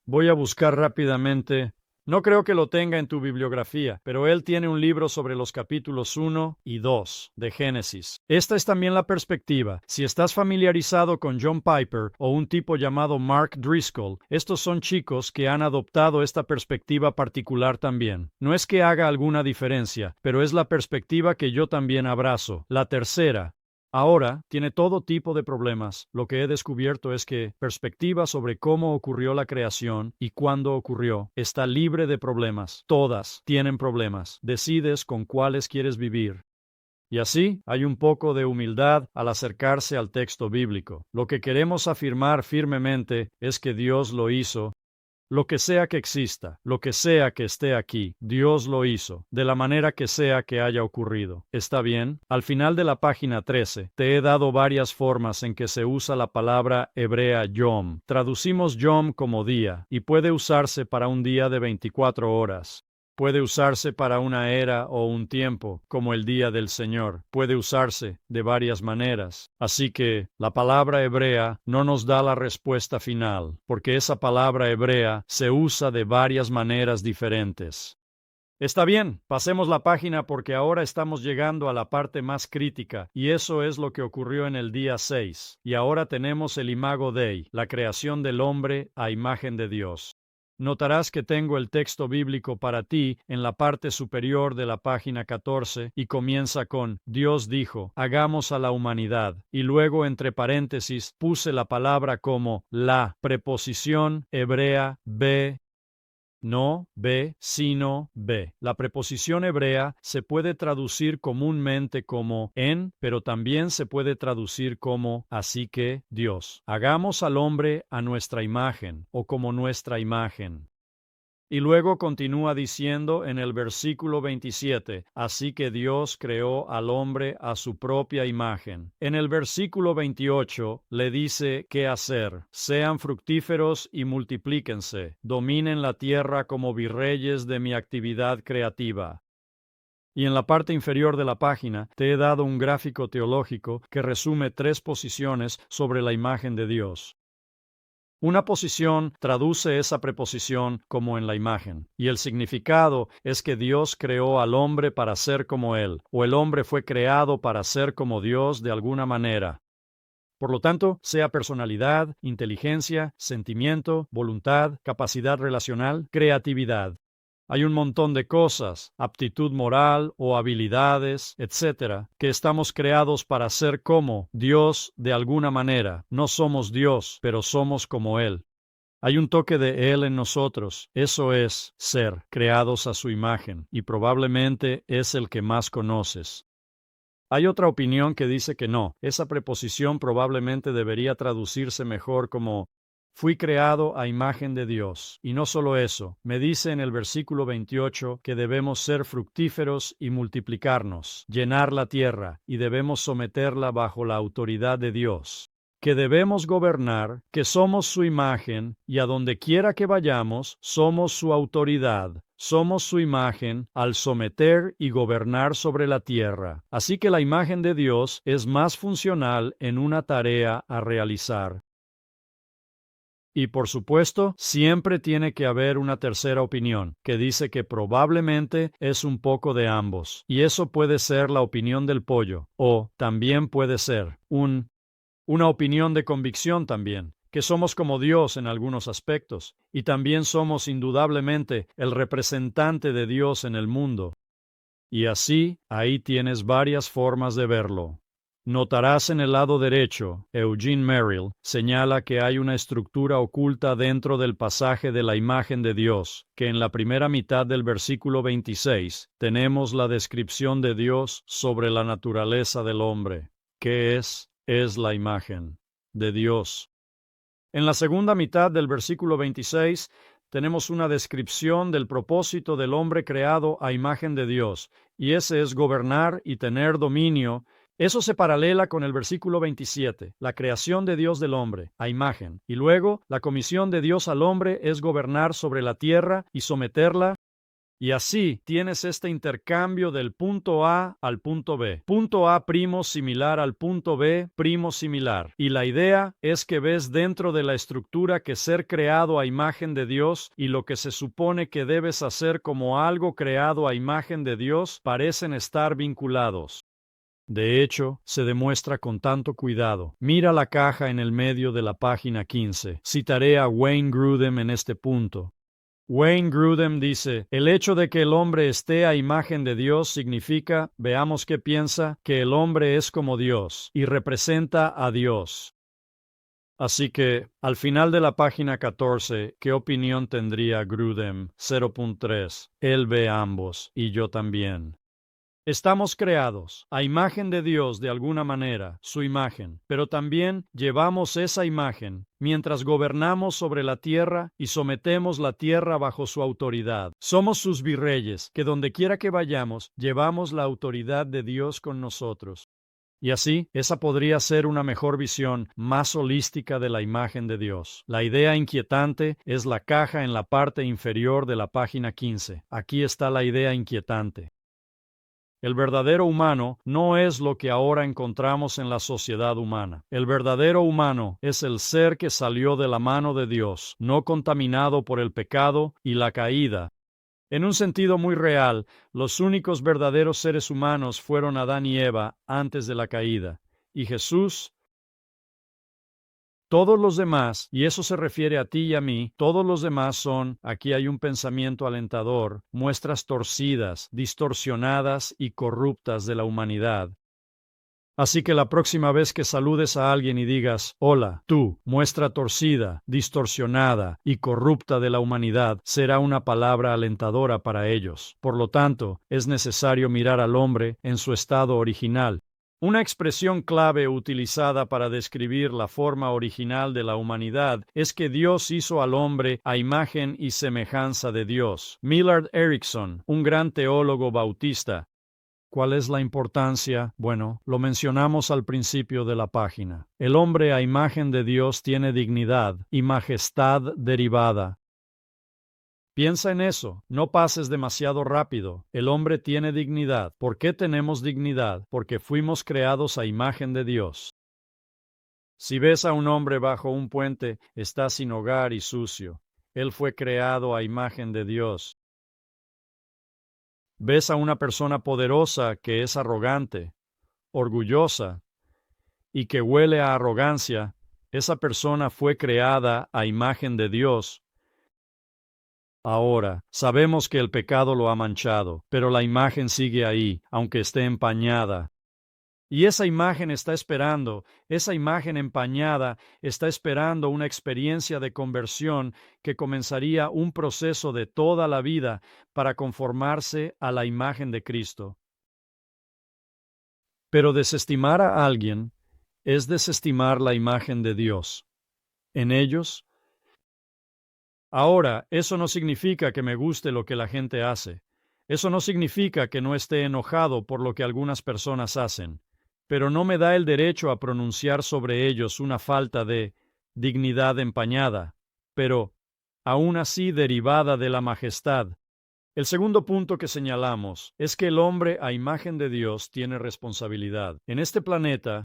Voy a buscar rápidamente. No creo que lo tenga en tu bibliografía, pero él tiene un libro sobre los capítulos 1 y 2 de Génesis. Esta es también la perspectiva. Si estás familiarizado con John Piper o un tipo llamado Mark Driscoll, estos son chicos que han adoptado esta perspectiva particular también. No es que haga alguna diferencia, pero es la perspectiva que yo también abrazo. La tercera. Ahora tiene todo tipo de problemas. Lo que he descubierto es que perspectiva sobre cómo ocurrió la creación y cuándo ocurrió está libre de problemas. Todas tienen problemas. Decides con cuáles quieres vivir. Y así hay un poco de humildad al acercarse al texto bíblico. Lo que queremos afirmar firmemente es que Dios lo hizo. Lo que sea que exista, lo que sea que esté aquí, Dios lo hizo, de la manera que sea que haya ocurrido. ¿Está bien? Al final de la página 13, te he dado varias formas en que se usa la palabra hebrea yom. Traducimos yom como día, y puede usarse para un día de 24 horas. Puede usarse para una era o un tiempo, como el día del Señor. Puede usarse de varias maneras. Así que la palabra hebrea no nos da la respuesta final, porque esa palabra hebrea se usa de varias maneras diferentes. Está bien, pasemos la página porque ahora estamos llegando a la parte más crítica, y eso es lo que ocurrió en el día 6. Y ahora tenemos el Imago Dei, la creación del hombre a imagen de Dios. Notarás que tengo el texto bíblico para ti en la parte superior de la página 14 y comienza con Dios dijo, hagamos a la humanidad, y luego entre paréntesis puse la palabra como la preposición hebrea be. No be, sino be. La preposición hebrea se puede traducir comúnmente como en, pero también se puede traducir como así que Dios. Hagamos al hombre a nuestra imagen o como nuestra imagen. Y luego continúa diciendo en el versículo 27, así que Dios creó al hombre a su propia imagen. En el versículo 28 le dice qué hacer. Sean fructíferos y multiplíquense. Dominen la tierra como virreyes de mi actividad creativa. Y en la parte inferior de la página te he dado un gráfico teológico que resume 3 posiciones sobre la imagen de Dios. Una posición traduce esa preposición como en la imagen, y el significado es que Dios creó al hombre para ser como Él, o el hombre fue creado para ser como Dios de alguna manera. Por lo tanto, sea personalidad, inteligencia, sentimiento, voluntad, capacidad relacional, creatividad. Hay un montón de cosas, aptitud moral o habilidades, etcétera, que estamos creados para ser como Dios de alguna manera. No somos Dios, pero somos como Él. Hay un toque de Él en nosotros. Eso es ser, creados a su imagen, y probablemente es el que más conoces. Hay otra opinión que dice que no. Esa preposición probablemente debería traducirse mejor como fui creado a imagen de Dios. Y no solo eso, me dice en el versículo 28 que debemos ser fructíferos y multiplicarnos, llenar la tierra, y debemos someterla bajo la autoridad de Dios. Que debemos gobernar, que somos su imagen, y a donde quiera que vayamos, somos su autoridad. Somos su imagen al someter y gobernar sobre la tierra. Así que la imagen de Dios es más funcional en una tarea a realizar. Y por supuesto, siempre tiene que haber una tercera opinión, que dice que probablemente es un poco de ambos. Y eso puede ser la opinión del pollo, o también puede ser una opinión de convicción también, que somos como Dios en algunos aspectos, y también somos indudablemente el representante de Dios en el mundo. Y así, ahí tienes varias formas de verlo. Notarás en el lado derecho, Eugene Merrill señala que hay una estructura oculta dentro del pasaje de la imagen de Dios, que en la primera mitad del versículo 26 tenemos la descripción de Dios sobre la naturaleza del hombre. ¿Qué es? Es la imagen de Dios. En la segunda mitad del versículo 26 tenemos una descripción del propósito del hombre creado a imagen de Dios, y ese es gobernar y tener dominio. Eso se paralela con el versículo 27, la creación de Dios del hombre, a imagen, y luego la comisión de Dios al hombre es gobernar sobre la tierra y someterla, y así tienes este intercambio del punto A al punto B. Punto A primo similar al punto B primo similar. Y la idea es que ves dentro de la estructura que ser creado a imagen de Dios y lo que se supone que debes hacer como algo creado a imagen de Dios parecen estar vinculados. De hecho, se demuestra con tanto cuidado. Mira la caja en el medio de la página 15. Citaré a Wayne Grudem en este punto. Wayne Grudem dice, el hecho de que el hombre esté a imagen de Dios significa, veamos qué piensa, que el hombre es como Dios y representa a Dios. Así que, al final de la página 14, ¿qué opinión tendría Grudem? 0.3. Él ve ambos, y yo también. Estamos creados a imagen de Dios de alguna manera, su imagen, pero también llevamos esa imagen mientras gobernamos sobre la tierra y sometemos la tierra bajo su autoridad. Somos sus virreyes, que donde quiera que vayamos, llevamos la autoridad de Dios con nosotros. Y así, esa podría ser una mejor visión, más holística de la imagen de Dios. La idea inquietante es la caja en la parte inferior de la página 15. Aquí está la idea inquietante. El verdadero humano no es lo que ahora encontramos en la sociedad humana. El verdadero humano es el ser que salió de la mano de Dios, no contaminado por el pecado y la caída. En un sentido muy real, los únicos verdaderos seres humanos fueron Adán y Eva antes de la caída, y Jesús. Todos los demás, y eso se refiere a ti y a mí, todos los demás son, aquí hay un pensamiento alentador, muestras torcidas, distorsionadas y corruptas de la humanidad. Así que la próxima vez que saludes a alguien y digas, hola, tú, muestra torcida, distorsionada y corrupta de la humanidad, será una palabra alentadora para ellos. Por lo tanto, es necesario mirar al hombre en su estado original. Una expresión clave utilizada para describir la forma original de la humanidad es que Dios hizo al hombre a imagen y semejanza de Dios. Millard Erickson, un gran teólogo bautista. ¿Cuál es la importancia? Bueno, lo mencionamos al principio de la página. El hombre a imagen de Dios tiene dignidad y majestad derivada. Piensa en eso, no pases demasiado rápido. El hombre tiene dignidad. ¿Por qué tenemos dignidad? Porque fuimos creados a imagen de Dios. Si ves a un hombre bajo un puente, está sin hogar y sucio. Él fue creado a imagen de Dios. Ves a una persona poderosa que es arrogante, orgullosa y que huele a arrogancia. Esa persona fue creada a imagen de Dios. Ahora, sabemos que el pecado lo ha manchado, pero la imagen sigue ahí, aunque esté empañada. Y esa imagen está esperando, esa imagen empañada está esperando una experiencia de conversión que comenzaría un proceso de toda la vida para conformarse a la imagen de Cristo. Pero desestimar a alguien es desestimar la imagen de Dios. En ellos. Ahora, eso no significa que me guste lo que la gente hace. Eso no significa que no esté enojado por lo que algunas personas hacen. Pero no me da el derecho a pronunciar sobre ellos una falta de dignidad empañada, pero, aún así derivada de la majestad. El segundo punto que señalamos es que el hombre a imagen de Dios tiene responsabilidad. En este planeta,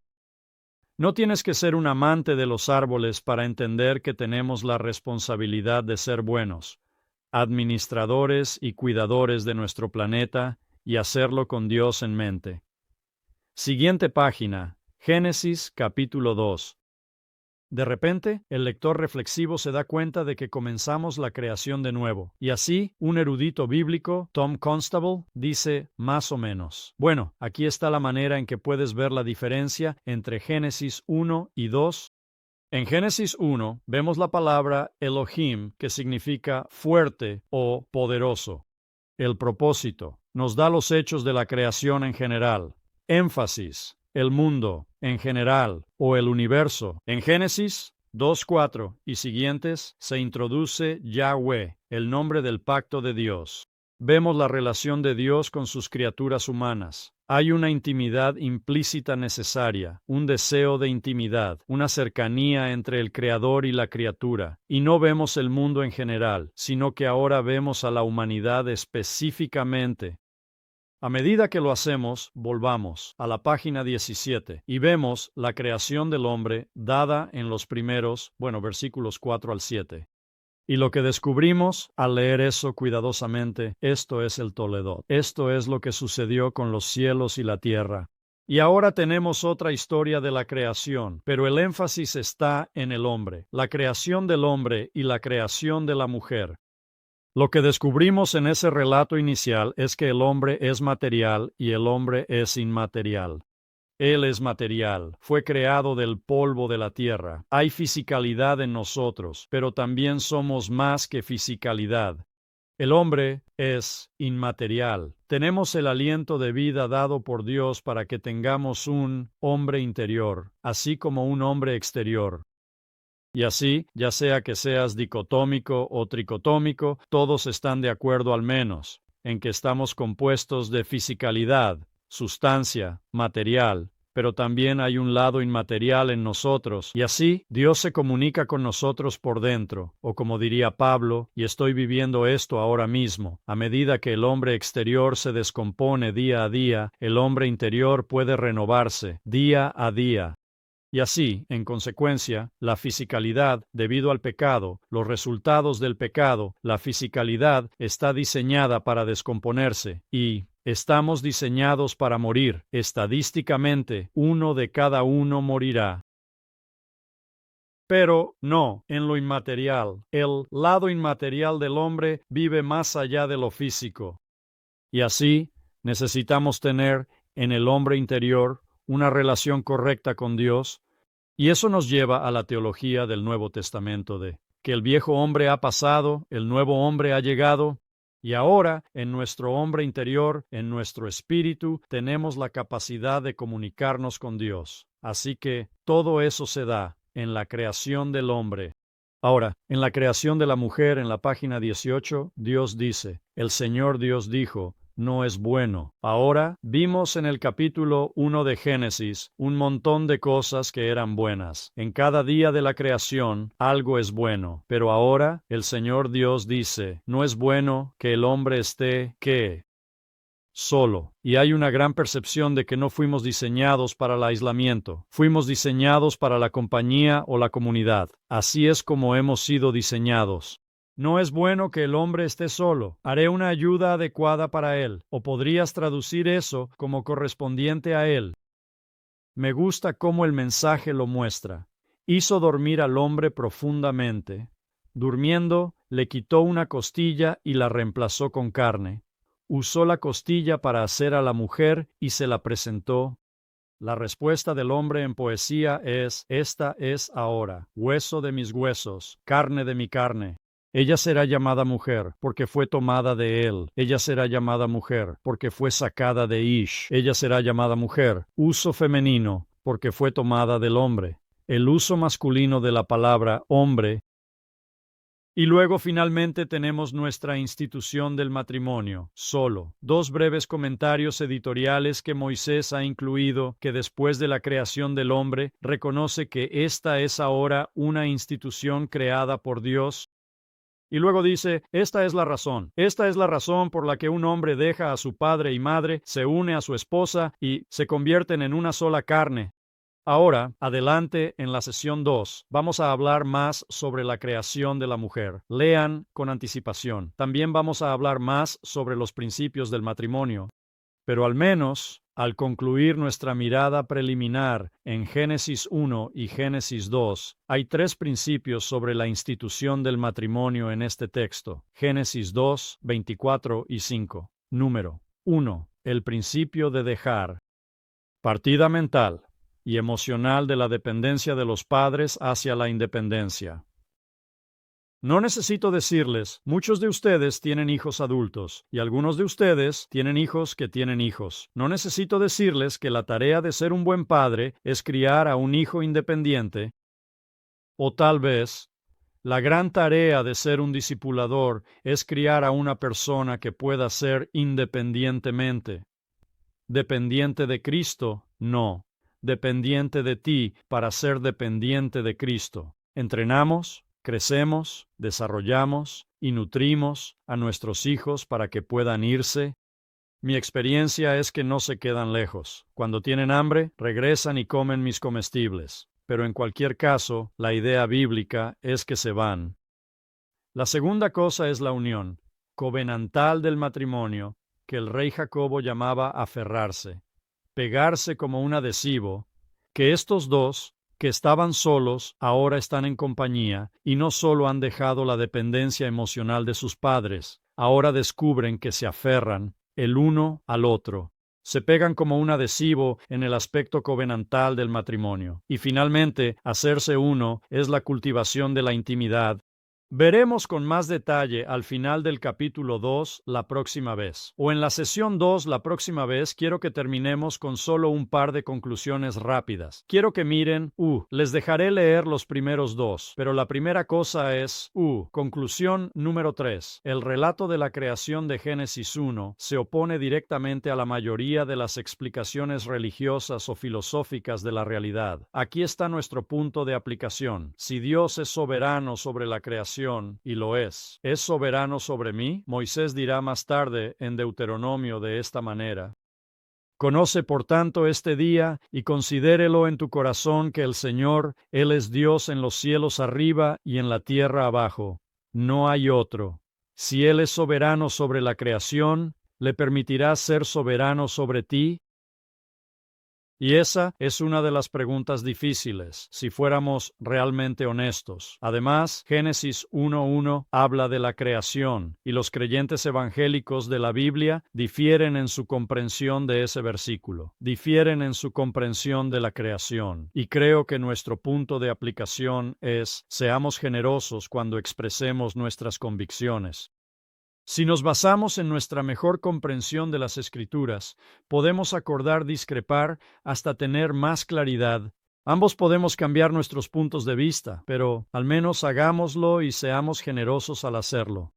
no tienes que ser un amante de los árboles para entender que tenemos la responsabilidad de ser buenos, administradores y cuidadores de nuestro planeta y hacerlo con Dios en mente. Siguiente página, Génesis capítulo 2. De repente, el lector reflexivo se da cuenta de que comenzamos la creación de nuevo. Y así, un erudito bíblico, Tom Constable, dice más o menos. Bueno, aquí está la manera en que puedes ver la diferencia entre Génesis 1 y 2. En Génesis 1 vemos la palabra Elohim, que significa fuerte o poderoso. El propósito nos da los hechos de la creación en general. Énfasis, el mundo en general o el universo. En Génesis 2:4 y siguientes se introduce Yahweh, el nombre del pacto de Dios. Vemos la relación de Dios con sus criaturas humanas. Hay una intimidad implícita necesaria, un deseo de intimidad, una cercanía entre el Creador y la criatura. Y no vemos el mundo en general, sino que ahora vemos a la humanidad específicamente. A medida que lo hacemos, volvamos a la página 17 y vemos la creación del hombre dada en los primeros, versículos 4 al 7. Y lo que descubrimos al leer eso cuidadosamente, esto es el Toledot. Esto es lo que sucedió con los cielos y la tierra. Y ahora tenemos otra historia de la creación, pero el énfasis está en el hombre, la creación del hombre y la creación de la mujer. Lo que descubrimos en ese relato inicial es que el hombre es material y el hombre es inmaterial. Él es material, fue creado del polvo de la tierra. Hay fisicalidad en nosotros, pero también somos más que fisicalidad. El hombre es inmaterial. Tenemos el aliento de vida dado por Dios para que tengamos un hombre interior, así como un hombre exterior. Y así, ya sea que seas dicotómico o tricotómico, todos están de acuerdo al menos en que estamos compuestos de fisicalidad, sustancia, material, pero también hay un lado inmaterial en nosotros, y así Dios se comunica con nosotros por dentro, o como diría Pablo, y estoy viviendo esto ahora mismo, a medida que el hombre exterior se descompone día a día, el hombre interior puede renovarse día a día. Y así, en consecuencia, la fisicalidad, debido al pecado, los resultados del pecado, la fisicalidad está diseñada para descomponerse y estamos diseñados para morir. Estadísticamente, uno de cada uno morirá. Pero no en lo inmaterial. El lado inmaterial del hombre vive más allá de lo físico. Y así, necesitamos tener en el hombre interior una relación correcta con Dios, y eso nos lleva a la teología del Nuevo Testamento de que el viejo hombre ha pasado, el nuevo hombre ha llegado, y ahora en nuestro hombre interior, en nuestro espíritu, tenemos la capacidad de comunicarnos con Dios. Así que todo eso se da en la creación del hombre. Ahora, en la creación de la mujer, en la página 18, Dios dice, el Señor Dios dijo, no es bueno. Ahora vimos en el capítulo 1 de Génesis un montón de cosas que eran buenas. En cada día de la creación algo es bueno, pero ahora el Señor Dios dice, no es bueno que el hombre esté, ¿qué? Solo. Y hay una gran percepción de que no fuimos diseñados para el aislamiento. Fuimos diseñados para la compañía o la comunidad. Así es como hemos sido diseñados. No es bueno que el hombre esté solo. Haré una ayuda adecuada para él. O podrías traducir eso como correspondiente a él. Me gusta cómo el mensaje lo muestra. Hizo dormir al hombre profundamente. Durmiendo, le quitó una costilla y la reemplazó con carne. Usó la costilla para hacer a la mujer y se la presentó. La respuesta del hombre en poesía es, esta es ahora, hueso de mis huesos, carne de mi carne. Ella será llamada mujer, porque fue tomada de él. Ella será llamada mujer, porque fue sacada de Ish. Ella será llamada mujer, uso femenino, porque fue tomada del hombre. El uso masculino de la palabra hombre. Y luego finalmente tenemos nuestra institución del matrimonio, solo. Dos breves comentarios editoriales que Moisés ha incluido, que después de la creación del hombre, reconoce que esta es ahora una institución creada por Dios. Y luego dice, esta es la razón por la que un hombre deja a su padre y madre, se une a su esposa y se convierten en una sola carne. Ahora, adelante en la sesión 2, vamos a hablar más sobre la creación de la mujer. Lean con anticipación. También vamos a hablar más sobre los principios del matrimonio. Pero al menos, al concluir nuestra mirada preliminar en Génesis 1 y Génesis 2, hay tres principios sobre la institución del matrimonio en este texto. Génesis 2, 24 y 5. Número 1. El principio de dejar. Partida mental y emocional de la dependencia de los padres hacia la independencia. No necesito decirles, muchos de ustedes tienen hijos adultos, y algunos de ustedes tienen hijos que tienen hijos. No necesito decirles que la tarea de ser un buen padre es criar a un hijo independiente, o tal vez, la gran tarea de ser un discipulador es criar a una persona que pueda ser independientemente. Dependiente de Cristo, no. Dependiente de ti para ser dependiente de Cristo. Entrenamos, crecemos, desarrollamos y nutrimos a nuestros hijos para que puedan irse. Mi experiencia es que no se quedan lejos. Cuando tienen hambre, regresan y comen mis comestibles. Pero en cualquier caso, la idea bíblica es que se van. La segunda cosa es la unión covenantal del matrimonio, que el rey Jacobo llamaba aferrarse, pegarse como un adhesivo, que estos dos, que estaban solos, ahora están en compañía, y no solo han dejado la dependencia emocional de sus padres, ahora descubren que se aferran el uno al otro. Se pegan como un adhesivo en el aspecto covenantal del matrimonio. Y finalmente, hacerse uno es la cultivación de la intimidad. Veremos con más detalle al final del capítulo 2 la próxima vez. O en la sesión 2 la próxima vez quiero que terminemos con solo un par de conclusiones rápidas. Quiero que miren, les dejaré leer los primeros dos, pero la primera cosa es, conclusión número 3. El relato de la creación de Génesis 1 se opone directamente a la mayoría de las explicaciones religiosas o filosóficas de la realidad. Aquí está nuestro punto de aplicación. Si Dios es soberano sobre la creación, y lo ¿es soberano sobre mí? Moisés dirá más tarde en Deuteronomio de esta manera. Conoce por tanto este día y considérelo en tu corazón que el Señor, Él es Dios en los cielos arriba y en la tierra abajo. No hay otro. Si Él es soberano sobre la creación, ¿le permitirá ser soberano sobre ti? Y esa es una de las preguntas difíciles, si fuéramos realmente honestos. Además, Génesis 1:1 habla de la creación, y los creyentes evangélicos de la Biblia difieren en su comprensión de ese versículo, difieren en su comprensión de la creación. Y creo que nuestro punto de aplicación es, seamos generosos cuando expresemos nuestras convicciones. Si nos basamos en nuestra mejor comprensión de las Escrituras, podemos acordar discrepar hasta tener más claridad. Ambos podemos cambiar nuestros puntos de vista, pero al menos hagámoslo y seamos generosos al hacerlo.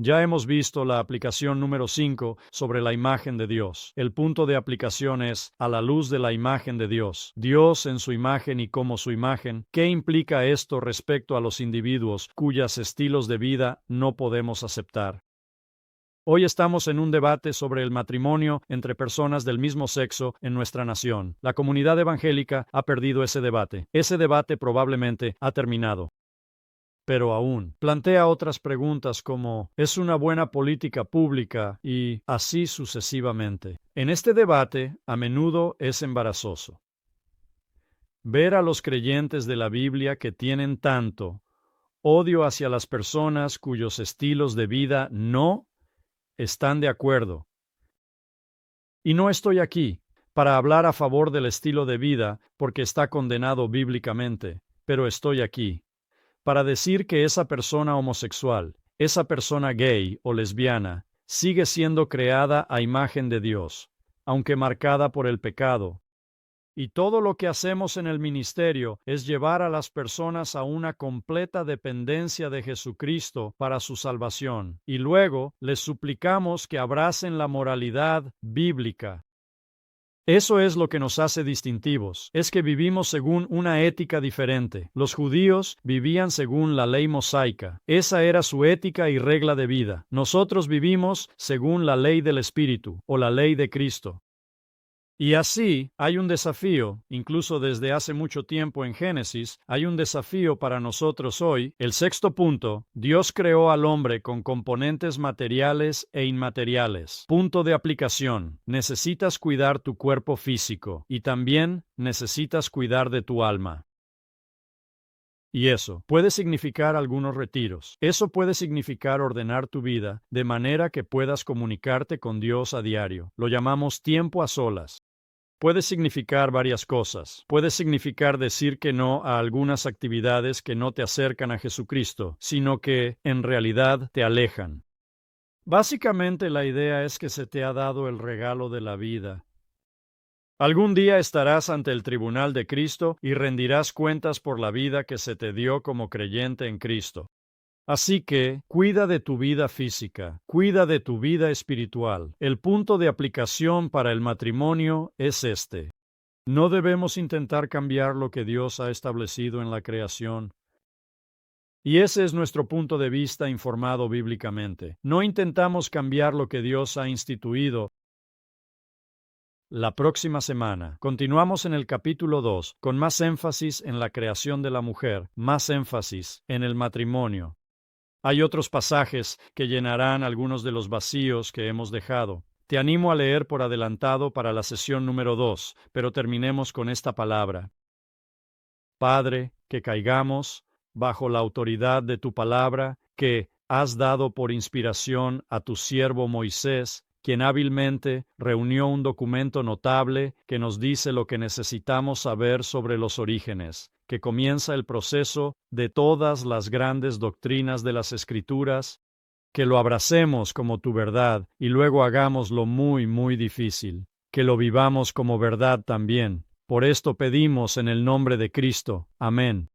Ya hemos visto la aplicación número 5 sobre la imagen de Dios. El punto de aplicación es, a la luz de la imagen de Dios, Dios en su imagen y como su imagen, ¿qué implica esto respecto a los individuos cuyos estilos de vida no podemos aceptar? Hoy estamos en un debate sobre el matrimonio entre personas del mismo sexo en nuestra nación. La comunidad evangélica ha perdido ese debate. Ese debate probablemente ha terminado. Pero aún plantea otras preguntas como ¿es una buena política pública? Y así sucesivamente. En este debate, a menudo es embarazoso ver a los creyentes de la Biblia que tienen tanto odio hacia las personas cuyos estilos de vida no están de acuerdo. Y no estoy aquí para hablar a favor del estilo de vida porque está condenado bíblicamente, pero estoy aquí para decir que esa persona homosexual, esa persona gay o lesbiana, sigue siendo creada a imagen de Dios, aunque marcada por el pecado. Y todo lo que hacemos en el ministerio es llevar a las personas a una completa dependencia de Jesucristo para su salvación. Y luego les suplicamos que abracen la moralidad bíblica. Eso es lo que nos hace distintivos, es que vivimos según una ética diferente. Los judíos vivían según la ley mosaica. Esa era su ética y regla de vida. Nosotros vivimos según la ley del Espíritu o la ley de Cristo. Y así, hay un desafío, incluso desde hace mucho tiempo en Génesis, hay un desafío para nosotros hoy. El sexto punto, Dios creó al hombre con componentes materiales e inmateriales. Punto de aplicación, necesitas cuidar tu cuerpo físico y también necesitas cuidar de tu alma. Y eso puede significar algunos retiros. Eso puede significar ordenar tu vida de manera que puedas comunicarte con Dios a diario. Lo llamamos tiempo a solas. Puede significar varias cosas. Puede significar decir que no a algunas actividades que no te acercan a Jesucristo, sino que, en realidad, te alejan. Básicamente la idea es que se te ha dado el regalo de la vida. Algún día estarás ante el tribunal de Cristo y rendirás cuentas por la vida que se te dio como creyente en Cristo. Así que, cuida de tu vida física, cuida de tu vida espiritual. El punto de aplicación para el matrimonio es este. No debemos intentar cambiar lo que Dios ha establecido en la creación. Y ese es nuestro punto de vista informado bíblicamente. No intentamos cambiar lo que Dios ha instituido. La próxima semana continuamos en el capítulo 2, con más énfasis en la creación de la mujer, más énfasis en el matrimonio. Hay otros pasajes que llenarán algunos de los vacíos que hemos dejado. Te animo a leer por adelantado para la sesión número 2, pero terminemos con esta palabra. Padre, que caigamos bajo la autoridad de tu palabra, que has dado por inspiración a tu siervo Moisés, quien hábilmente reunió un documento notable que nos dice lo que necesitamos saber sobre los orígenes, que comienza el proceso de todas las grandes doctrinas de las Escrituras, que lo abracemos como tu verdad y luego hagámoslo muy, muy difícil, que lo vivamos como verdad también. Por esto pedimos en el nombre de Cristo. Amén.